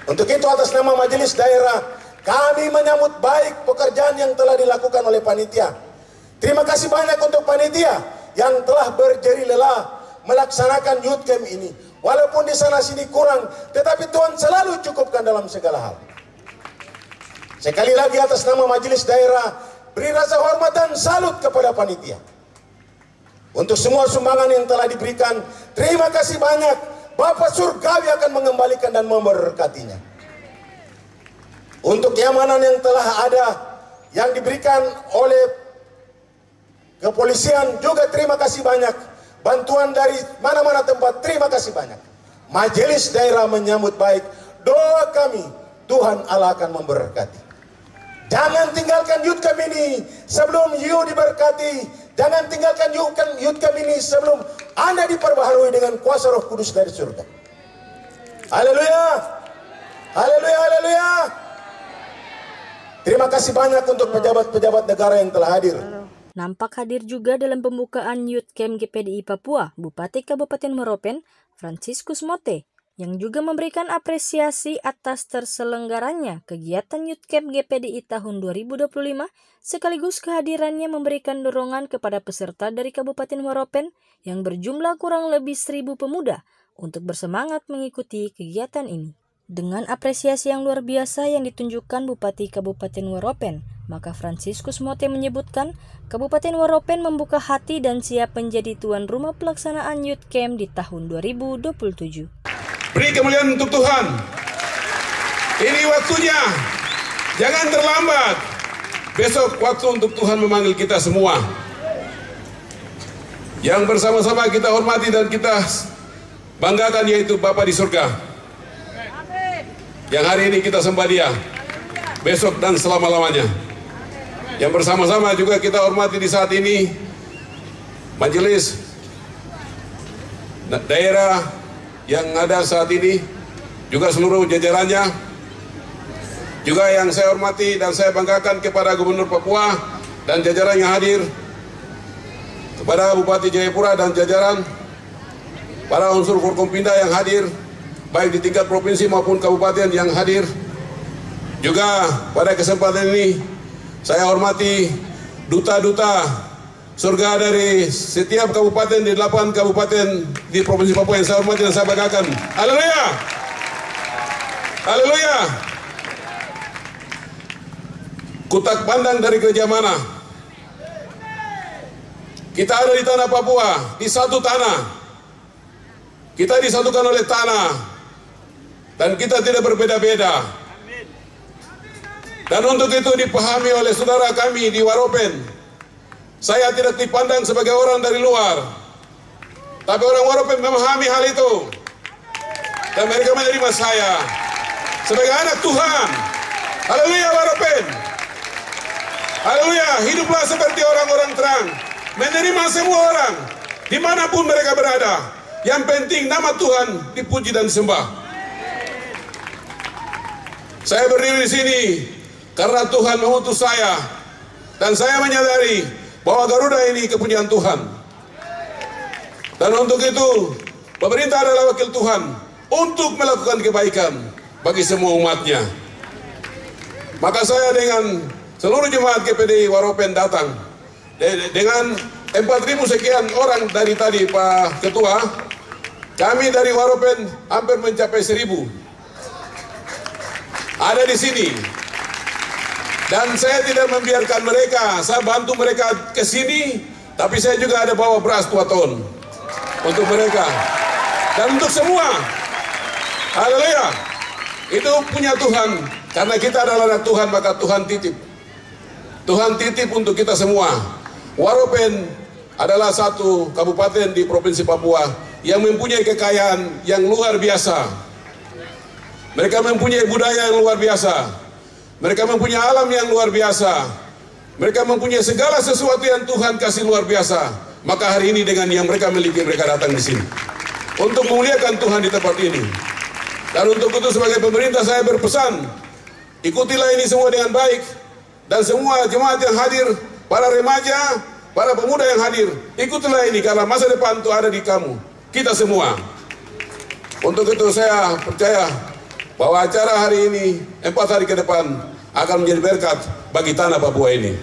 Untuk itu atas nama majelis daerah, kami menyambut baik pekerjaan yang telah dilakukan oleh panitia. Terima kasih banyak untuk panitia yang telah berjeri lelah melaksanakan youth camp ini. Walaupun di sana sini kurang, tetapi Tuhan selalu cukupkan dalam segala hal. Sekali lagi atas nama majelis daerah, beri rasa hormat dan salut kepada panitia. Untuk semua sumbangan yang telah diberikan, terima kasih banyak. Bapa Surgawi akan mengembalikan dan memberkatinya. Untuk keamanan yang telah ada, yang diberikan oleh kepolisian juga terima kasih banyak. Bantuan dari mana-mana tempat, terima kasih banyak. Majelis daerah menyambut baik. Doa kami, Tuhan Allah akan memberkati. Jangan tinggalkan youth camp ini sebelum you diberkati. Jangan tinggalkan youth camp ini sebelum Anda diperbaharui dengan kuasa Roh Kudus dari surga. Haleluya. Haleluya, haleluya. Terima kasih banyak untuk pejabat-pejabat negara yang telah hadir. Nampak hadir juga dalam pembukaan Youth Camp GPDI Papua, Bupati Kabupaten Moropen, Franciscus Mote, yang juga memberikan apresiasi atas terselenggaranya kegiatan Youth Camp GPDI tahun 2025, sekaligus kehadirannya memberikan dorongan kepada peserta dari Kabupaten Moropen yang berjumlah kurang lebih 1.000 pemuda untuk bersemangat mengikuti kegiatan ini. Dengan apresiasi yang luar biasa yang ditunjukkan Bupati Kabupaten Moropen, maka Franciscus Mote menyebutkan Kabupaten Moropen membuka hati dan siap menjadi tuan rumah pelaksanaan Youth Camp di tahun 2027. Beri kemuliaan untuk Tuhan. Ini waktunya. Jangan terlambat. Besok waktu untuk Tuhan memanggil kita semua. Yang bersama-sama kita hormati dan kita banggakan yaitu Bapa di surga. Yang hari ini kita sembah Dia. Besok dan selama-lamanya. Yang bersama-sama juga kita hormati di saat ini majelis daerah yang ada saat ini, juga seluruh jajarannya, juga yang saya hormati dan saya banggakan kepada Gubernur Papua dan jajaran yang hadir, kepada Bupati Jayapura dan jajaran, para unsur Forkompinda yang hadir, baik di tingkat provinsi maupun kabupaten yang hadir. Juga pada kesempatan ini, saya hormati duta-duta surga dari setiap kabupaten di 8 kabupaten di Provinsi Papua yang saya hormati dan saya banggakan. Haleluya. Haleluya. Kutak pandang dari gereja mana? Kita ada di tanah Papua, di satu tanah. Kita disatukan oleh tanah. Dan kita tidak berbeda-beda. Dan untuk itu dipahami oleh saudara kami di Waropen. Saya tidak dipandang sebagai orang dari luar, tapi orang Waropen memahami hal itu, dan mereka menerima saya sebagai anak Tuhan. Haleluya Waropen. Haleluya. Hiduplah seperti orang-orang terang, menerima semua orang dimanapun mereka berada. Yang penting nama Tuhan dipuji dan disembah. Saya berdiri di sini karena Tuhan mengutus saya, dan saya menyadari bahwa Garuda ini kepunyaan Tuhan. Dan untuk itu, pemerintah adalah wakil Tuhan untuk melakukan kebaikan bagi semua umatnya. Maka saya dengan seluruh jemaat GPDI Waropen datang. Dengan 4.000 sekian orang dari tadi Pak Ketua, kami dari Waropen hampir mencapai 1.000. Ada di sini. Dan saya tidak membiarkan mereka, saya bantu mereka ke sini, tapi saya juga ada bawa beras 2 ton untuk mereka dan untuk semua. Haleluya. Itu punya Tuhan, karena kita adalah anak Tuhan, maka Tuhan titip. Tuhan titip untuk kita semua. Waropen adalah satu kabupaten di Provinsi Papua yang mempunyai kekayaan yang luar biasa. Mereka mempunyai budaya yang luar biasa. Mereka mempunyai alam yang luar biasa. Mereka mempunyai segala sesuatu yang Tuhan kasih luar biasa. Maka hari ini dengan yang mereka miliki, mereka datang di sini untuk memuliakan Tuhan di tempat ini. Dan untuk itu sebagai pemerintah saya berpesan, ikutilah ini semua dengan baik. Dan semua jemaat yang hadir, para remaja, para pemuda yang hadir, ikutilah ini karena masa depan itu ada di kamu, kita semua. Untuk itu saya percaya bahwa acara hari ini 4 hari ke depan akan menjadi berkat bagi tanah Papua ini.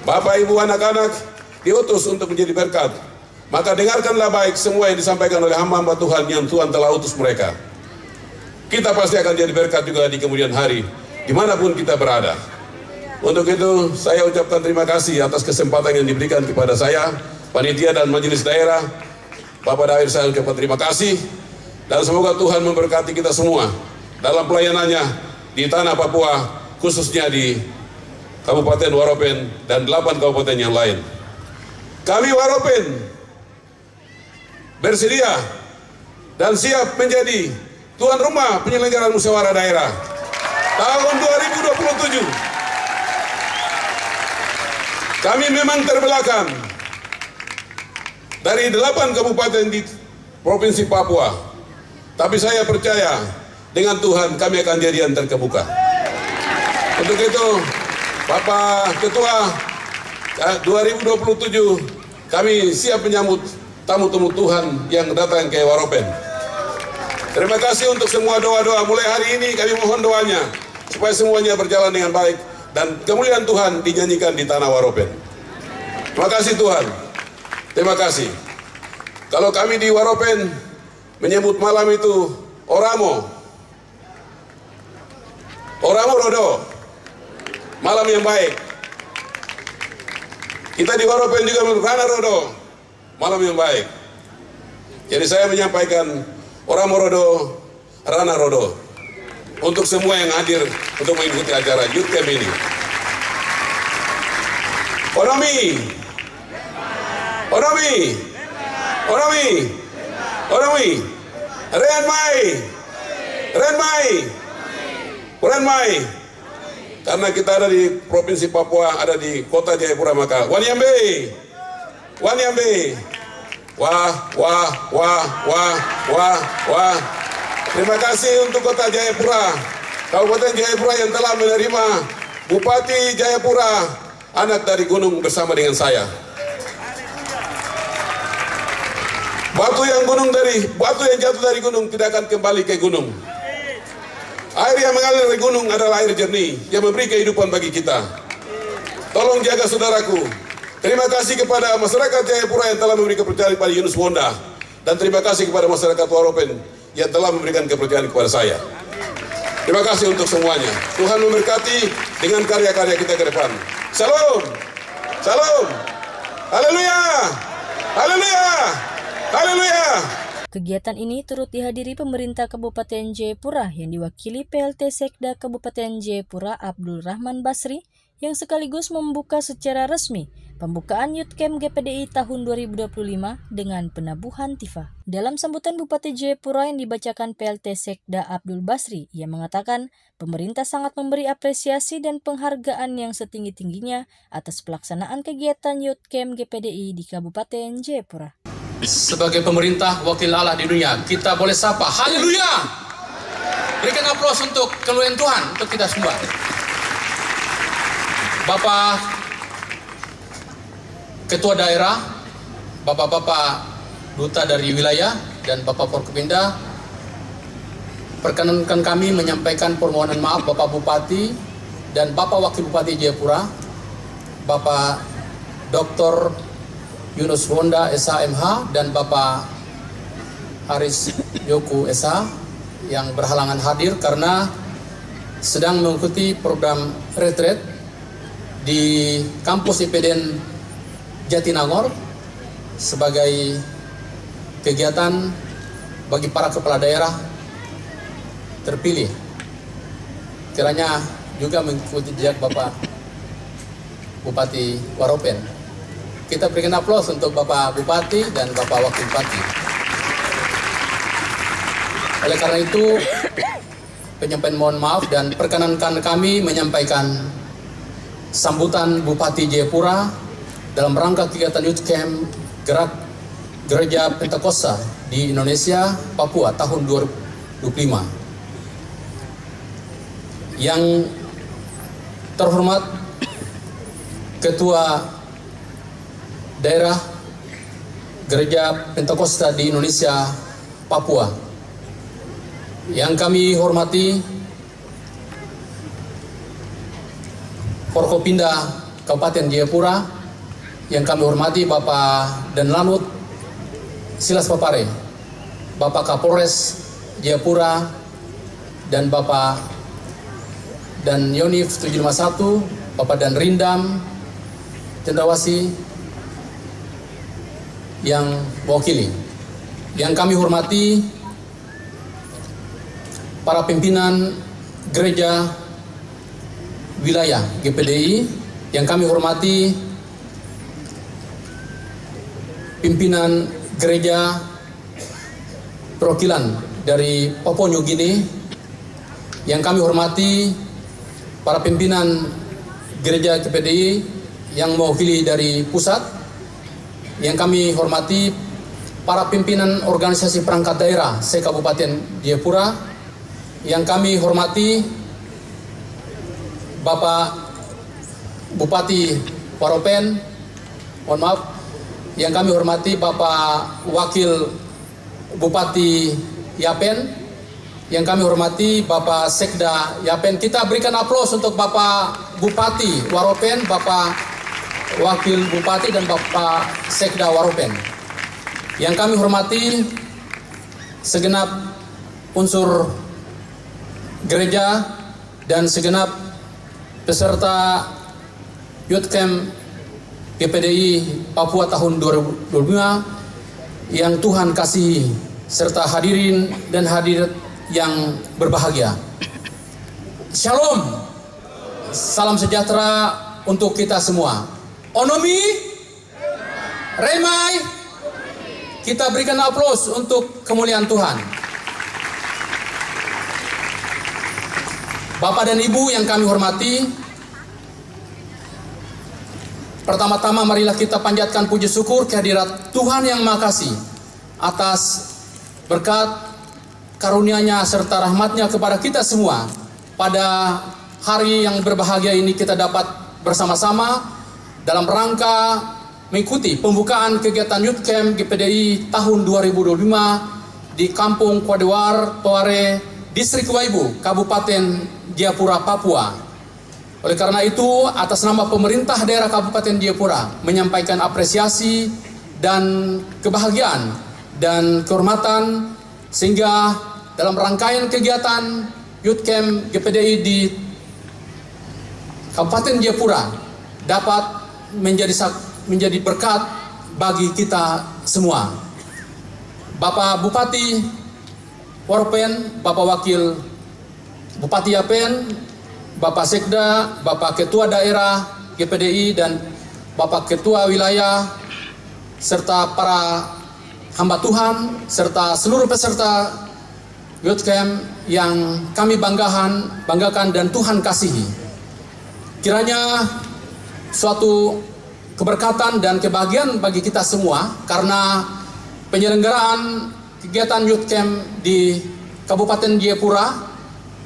Bapak, Ibu, anak-anak diutus untuk menjadi berkat. Maka dengarkanlah baik semua yang disampaikan oleh hamba-hamba Tuhan yang Tuhan telah utus mereka. Kita pasti akan jadi berkat juga di kemudian hari, dimanapun kita berada. Untuk itu saya ucapkan terima kasih atas kesempatan yang diberikan kepada saya, panitia dan majelis daerah. Bapak Dawir, saya ucapkan terima kasih. Dan semoga Tuhan memberkati kita semua dalam pelayanannya di tanah Papua, khususnya di Kabupaten Waropen dan 8 kabupaten yang lain. Kami Waropen bersedia dan siap menjadi tuan rumah penyelenggaraan musyawarah daerah tahun 2027. Kami memang terbelakang dari 8 kabupaten di Provinsi Papua, tapi saya percaya dengan Tuhan kami akan jadi yang terkemuka. Untuk itu, Bapak Ketua, 2027 kami siap menyambut tamu-tamu Tuhan yang datang ke Waropen. Terima kasih untuk semua doa-doa. Mulai hari ini kami mohon doanya supaya semuanya berjalan dengan baik dan kemuliaan Tuhan dinyanyikan di tanah Waropen. Terima kasih Tuhan. Terima kasih. Kalau kami di Waropen menyebut malam itu Oramo Rodo, malam yang baik. Kita di Waropen juga Rana Rodo, malam yang baik. Jadi saya menyampaikan Oramo Rodo, Rana Rodo untuk semua yang hadir untuk mengikuti acara Youth Camp ini. Onomi, Onomi, Onomi, Onomi, Renmai, Renmai, Renmai. Karena kita ada di Provinsi Papua, ada di Kota Jayapura, maka Wanyambe, Wanyambe, wah, wah, wah, wah, wah, wah. Terima kasih untuk Kota Jayapura, Kabupaten Jayapura yang telah menerima Bupati Jayapura, anak dari gunung bersama dengan saya. Batu yang jatuh dari gunung tidak akan kembali ke gunung. Air yang mengalir dari gunung adalah air jernih yang memberi kehidupan bagi kita. Tolong jaga saudaraku. Terima kasih kepada masyarakat Jayapura yang telah memberi kepercayaan kepada Yunus Wonda. Dan terima kasih kepada masyarakat Waropen yang telah memberikan kepercayaan kepada saya. Terima kasih untuk semuanya. Tuhan memberkati dengan karya-karya kita ke depan. Salam. Salam. Haleluya. Haleluya. Haleluya. Kegiatan ini turut dihadiri pemerintah Kabupaten Jayapura yang diwakili PLT Sekda Kabupaten Jayapura Abdul Rahman Basri yang sekaligus membuka secara resmi pembukaan Youth Camp GPDI tahun 2025 dengan penabuhan tifa. Dalam sambutan Bupati Jayapura yang dibacakan PLT Sekda Abdul Basri, ia mengatakan pemerintah sangat memberi apresiasi dan penghargaan yang setinggi-tingginya atas pelaksanaan kegiatan Youth Camp GPDI di Kabupaten Jayapura. Sebagai pemerintah wakil Allah di dunia, kita boleh sapa haleluya. Berikan aplaus untuk kemuliaan Tuhan untuk kita semua. Bapak Ketua Daerah, Bapak-bapak Duta dari wilayah dan Bapak Forkopimda, perkenankan kami menyampaikan permohonan maaf Bapak Bupati dan Bapak Wakil Bupati Jayapura, Bapak Dr. Yunus Wonda SHMH dan Bapak Haris Yoku SH yang berhalangan hadir karena sedang mengikuti program retreat di kampus IPDN Jatinangor sebagai kegiatan bagi para kepala daerah terpilih. Kiranya juga mengikuti jejak Bapak Bupati Waropen. Kita berikan aplaus untuk Bapak Bupati dan Bapak Wakil Bupati. Oleh karena itu, penyampaian mohon maaf dan perkenankan kami menyampaikan sambutan Bupati Jayapura dalam rangka kegiatan Youth Camp Gerak Gereja Pentakosta di Indonesia, Papua tahun 2025. Yang terhormat Ketua Daerah Gereja Pentakosta di Indonesia, Papua. Yang kami hormati Forkopimda Kabupaten Jayapura. Yang kami hormati Bapak Danlanut Silas Papare, Bapak Kapolres Jayapura, dan Bapak dan Yonif 751, Bapak dan Rindam Cendrawasih yang mewakili. Yang kami hormati para pimpinan gereja wilayah GPDI, yang kami hormati pimpinan gereja perwakilan dari Papua New Guinea, yang kami hormati para pimpinan gereja GPDI yang mewakili dari pusat, yang kami hormati para pimpinan organisasi perangkat daerah se-Kabupaten Jayapura, yang kami hormati Bapak Bupati Waropen, mohon maaf, yang kami hormati Bapak Wakil Bupati Yapen, yang kami hormati Bapak Sekda Yapen. Kita berikan aplaus untuk Bapak Bupati Waropen, Bapak Wakil Bupati, dan Bapak Sekda Waropen. Yang kami hormati segenap unsur gereja dan segenap peserta Youth Camp GPDI Papua tahun 2025 yang Tuhan kasihi, serta hadirin dan hadirat yang berbahagia. Shalom, salam sejahtera untuk kita semua. Onomi, Remai, kita berikan aplaus untuk kemuliaan Tuhan. Bapak dan Ibu yang kami hormati, pertama-tama marilah kita panjatkan puji syukur kehadirat Tuhan yang Maha Kasih atas berkat karunia-Nya serta rahmat-Nya kepada kita semua. Pada hari yang berbahagia ini kita dapat bersama-sama dalam rangka mengikuti pembukaan kegiatan Youth Camp GPDI tahun 2025 di Kampung Kuadewar, Toare, Distrik Waibu, Kabupaten Jayapura, Papua. Oleh karena itu, atas nama pemerintah daerah Kabupaten Jayapura menyampaikan apresiasi dan kebahagiaan dan kehormatan, sehingga dalam rangkaian kegiatan Youth Camp GPDI di Kabupaten Jayapura dapat menjadi berkat bagi kita semua. Bapak Bupati Waropen, Bapak Wakil Bupati Yapen, Bapak Sekda, Bapak Ketua Daerah GPDI, dan Bapak Ketua Wilayah, serta para hamba Tuhan, serta seluruh peserta Youth Camp yang kami banggakan dan Tuhan kasihi. Kiranya suatu keberkatan dan kebahagiaan bagi kita semua, karena penyelenggaraan kegiatan Youth Camp di Kabupaten Jayapura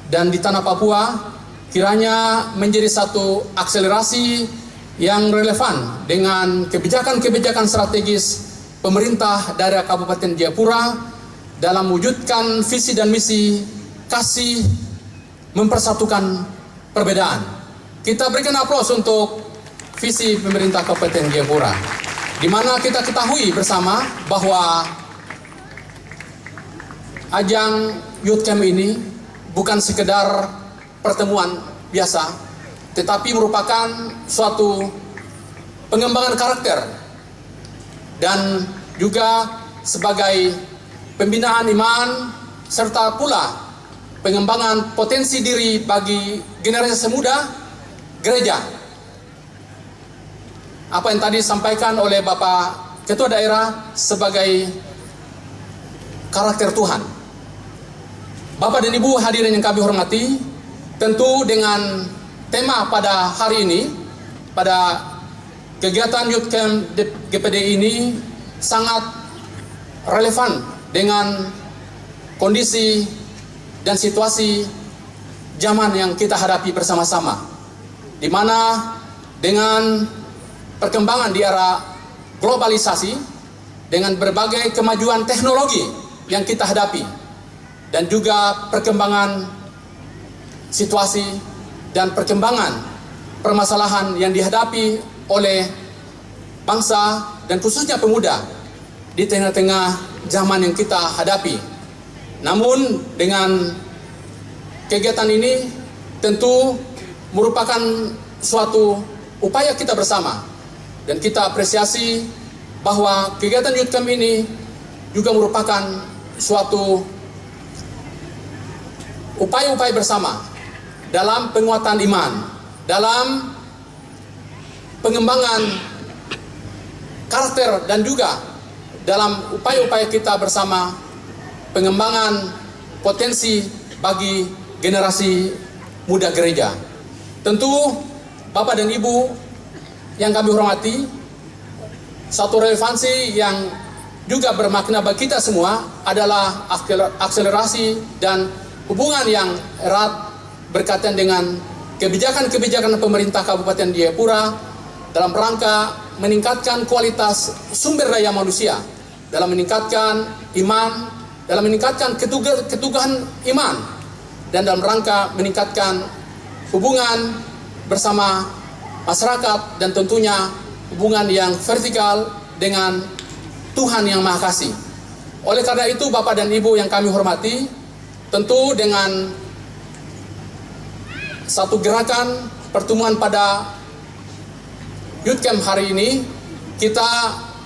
dan di tanah Papua kiranya menjadi satu akselerasi yang relevan dengan kebijakan-kebijakan strategis pemerintah daerah Kabupaten Jayapura dalam mewujudkan visi dan misi kasih mempersatukan perbedaan. Kita berikan aplaus untuk visi pemerintah Kabupaten Jayapura, di mana kita ketahui bersama bahwa ajang Youth Camp ini bukan sekedar pertemuan biasa, tetapi merupakan suatu pengembangan karakter dan juga sebagai pembinaan iman, serta pula pengembangan potensi diri bagi generasi muda gereja. apa yang tadi disampaikan oleh Bapak Ketua Daerah sebagai karakter Tuhan. Bapak dan Ibu hadirin yang kami hormati, tentu dengan tema pada hari ini, pada kegiatan Youth Camp GPD ini sangat relevan dengan kondisi dan situasi zaman yang kita hadapi bersama-sama, di mana dengan perkembangan di era globalisasi, dengan berbagai kemajuan teknologi yang kita hadapi, dan juga perkembangan situasi dan perkembangan permasalahan yang dihadapi oleh bangsa dan khususnya pemuda di tengah-tengah zaman yang kita hadapi. Namun dengan kegiatan ini tentu merupakan suatu upaya kita bersama, dan kita apresiasi bahwa kegiatan Youth Camp ini juga merupakan suatu upaya-upaya bersama dalam penguatan iman, dalam pengembangan karakter, dan juga dalam upaya-upaya kita bersama pengembangan potensi bagi generasi muda gereja. Tentu Bapak dan Ibu yang kami hormati, satu relevansi yang juga bermakna bagi kita semua adalah akselerasi dan hubungan yang erat berkaitan dengan kebijakan-kebijakan pemerintah Kabupaten Jayapura dalam rangka meningkatkan kualitas sumber daya manusia, dalam meningkatkan iman, dalam meningkatkan keteguhan iman, dan dalam rangka meningkatkan hubungan bersama masyarakat, dan tentunya hubungan yang vertikal dengan Tuhan yang Maha Kasih. Oleh karena itu, Bapak dan Ibu yang kami hormati, tentu dengan satu gerakan pertemuan pada Youth Camp hari ini, kita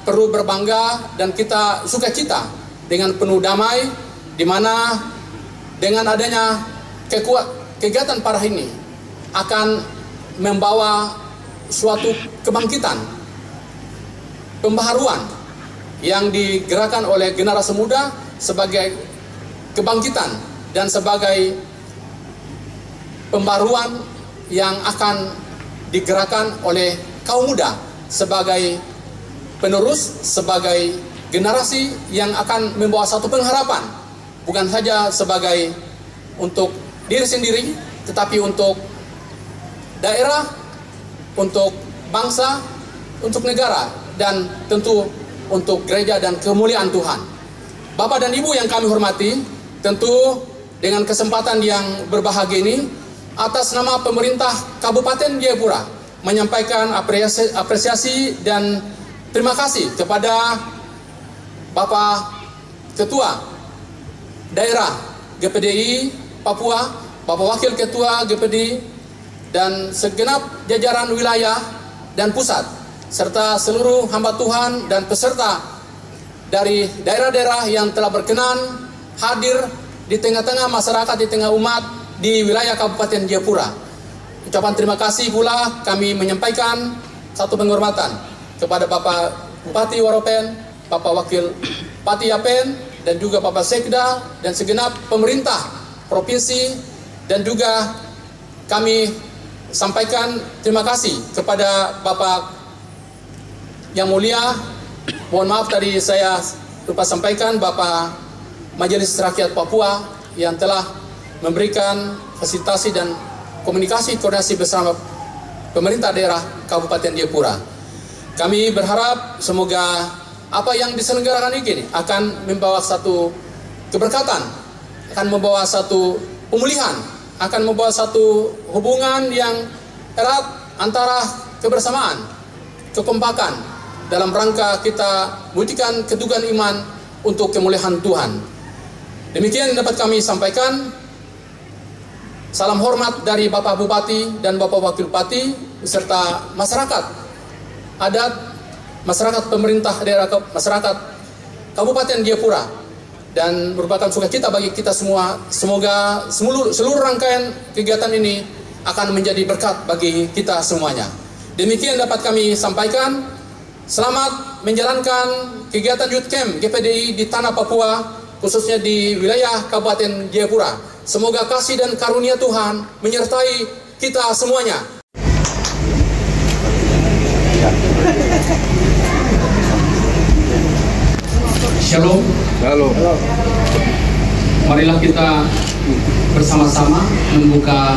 perlu berbangga dan kita sukacita dengan penuh damai, di mana dengan adanya kegiatan pada ini akan membawa suatu kebangkitan, pembaharuan yang digerakkan oleh generasi muda sebagai kebangkitan dan sebagai pembaruan yang akan digerakkan oleh kaum muda sebagai penerus, sebagai generasi yang akan membawa satu pengharapan, bukan saja sebagai untuk diri sendiri, tetapi untuk daerah, untuk bangsa, untuk negara, dan tentu untuk gereja dan kemuliaan Tuhan. Bapak dan Ibu yang kami hormati, tentu dengan kesempatan yang berbahagia ini, atas nama pemerintah Kabupaten Jayapura menyampaikan apresiasi dan terima kasih kepada Bapak Ketua Daerah GPDI Papua, Bapak Wakil Ketua GPD, dan segenap jajaran wilayah dan pusat, serta seluruh hamba Tuhan dan peserta dari daerah-daerah yang telah berkenan hadir di tengah-tengah masyarakat, di tengah umat di wilayah Kabupaten Jayapura. Ucapan terima kasih pula kami menyampaikan satu penghormatan kepada Bapak Bupati Waropen, Bapak Wakil Bupati Yapen, dan juga Bapak Sekda dan segenap pemerintah provinsi, dan juga kami sampaikan terima kasih kepada Bapak yang mulia, mohon maaf tadi saya lupa sampaikan, Bapak Majelis Rakyat Papua yang telah memberikan fasilitasi dan komunikasi koordinasi bersama pemerintah daerah Kabupaten Jayapura. Kami berharap semoga apa yang diselenggarakan ini akan membawa satu keberkatan, akan membawa satu pemulihan, akan membawa satu hubungan yang erat antara kebersamaan, kekompakan dalam rangka kita wujudkan keteguhan iman untuk kemuliaan Tuhan. Demikian dapat kami sampaikan. Salam hormat dari Bapak Bupati dan Bapak Wakil Bupati beserta masyarakat adat, masyarakat pemerintah daerah, masyarakat Kabupaten Jayapura, dan merupakan sukacita bagi kita semua. Semoga seluruh rangkaian kegiatan ini akan menjadi berkat bagi kita semuanya. Demikian dapat kami sampaikan. Selamat menjalankan kegiatan Youth Camp GPDI di tanah Papua, khususnya di wilayah Kabupaten Jayapura. Semoga kasih dan karunia Tuhan menyertai kita semuanya. Shalom. Halo. Marilah kita bersama-sama membuka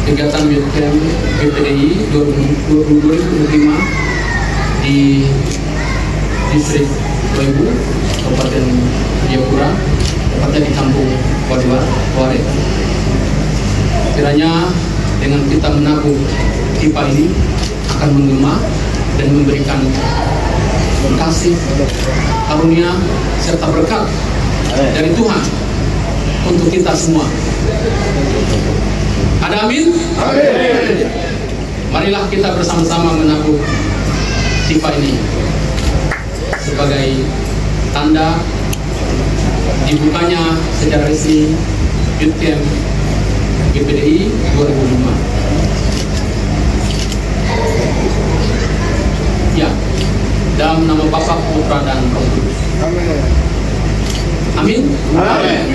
kegiatan Youth Camp GPDI 2025 di distrik Waibu, Kabupaten Jayapura, tepatnya di Kampung Kuadeware. Kiranya dengan kita menabuh pipa ini akan menggema dan memberikan kasih, karunia, serta berkat dari Tuhan untuk kita semua. Ada amin? Amin. Marilah kita bersama-sama menabuh pipa ini sebagai tanda dibukanya secara resmi Youth Camp GPDI 2005. Ya, dalam nama Bapa, Putra, dan Roh Kudus. Amin. Amin.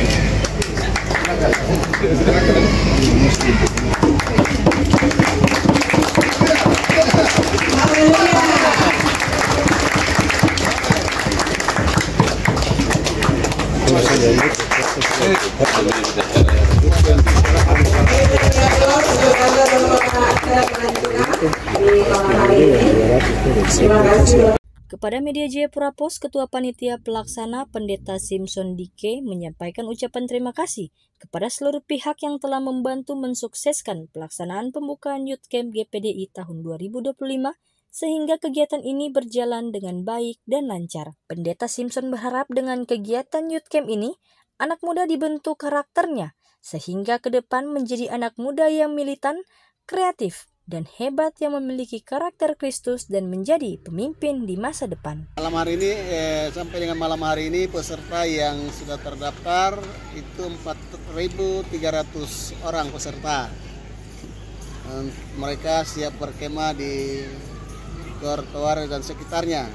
Kepada media Jayapura Post, Ketua Panitia Pelaksana Pendeta Simpson Dike menyampaikan ucapan terima kasih kepada seluruh pihak yang telah membantu mensukseskan pelaksanaan pembukaan Youth Camp GPDI tahun 2025 sehingga kegiatan ini berjalan dengan baik dan lancar. Pendeta Simpson berharap dengan kegiatan Youth Camp ini, anak muda dibentuk karakternya sehingga ke depan menjadi anak muda yang militan, kreatif, dan hebat yang memiliki karakter Kristus dan menjadi pemimpin di masa depan. Malam hari ini, sampai dengan malam hari ini peserta yang sudah terdaftar itu 4.300 orang peserta. Mereka siap berkemah di Gor Toware dan sekitarnya.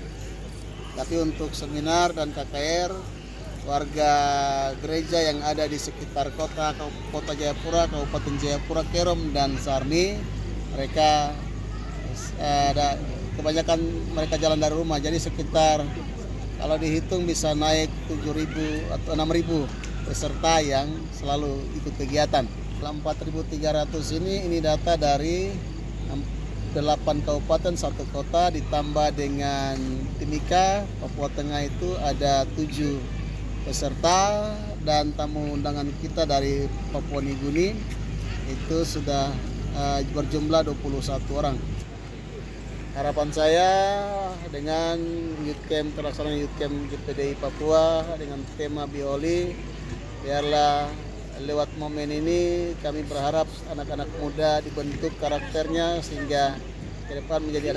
Tapi untuk seminar dan KKR, warga gereja yang ada di sekitar kota Jayapura, Kabupaten Jayapura, Kerom, dan Sarmi, mereka ada kebanyakan mereka jalan dari rumah, jadi sekitar kalau dihitung bisa naik 7.000 atau 6.000 peserta yang selalu ikut kegiatan. Dalam 4.300 ini data dari 8 kabupaten, 1 kota, ditambah dengan Timika, Papua Tengah itu ada 7 peserta, dan tamu undangan kita dari Papua Nugini itu sudah berjumlah 21 orang. Harapan saya dengan Youth Camp, pelaksanaan Youth Camp GPDI Papua dengan tema Bioli, biarlah lewat momen ini kami berharap anak-anak muda dibentuk karakternya sehingga ke depan menjadi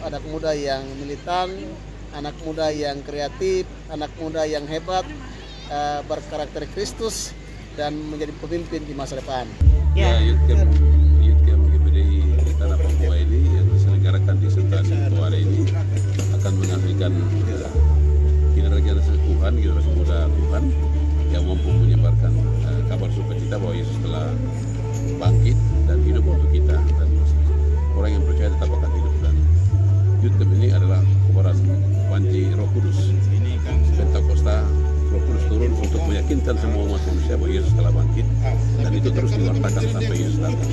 anak muda yang militan, anak muda yang kreatif, anak muda yang hebat, berkarakter Kristus, dan menjadi pemimpin di masa depan. Ya, Youth Camp GPDI di tanah Papua ini yang diselenggarakan di Sentani Toware ini akan menghasilkan generasi Tuhan, generasi muda Tuhan yang mampu menyebarkan kabar sukacita bahwa Yesus telah bangkit dan hidup untuk kita, dan orang yang percaya tetap akan hidup. Dan Youth Camp ini adalah kobaran panci Roh Kudus, Pentakosta. Roh Kudus turun untuk meyakinkan semua umat manusia bahwa Yesus telah bangkit, dan itu terus diwartakan sampai Yesus datang.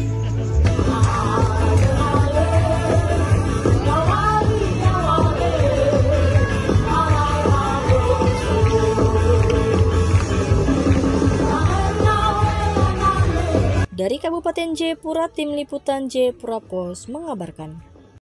Dari Kabupaten Jayapura, Tim Liputan Jayapura Post mengabarkan.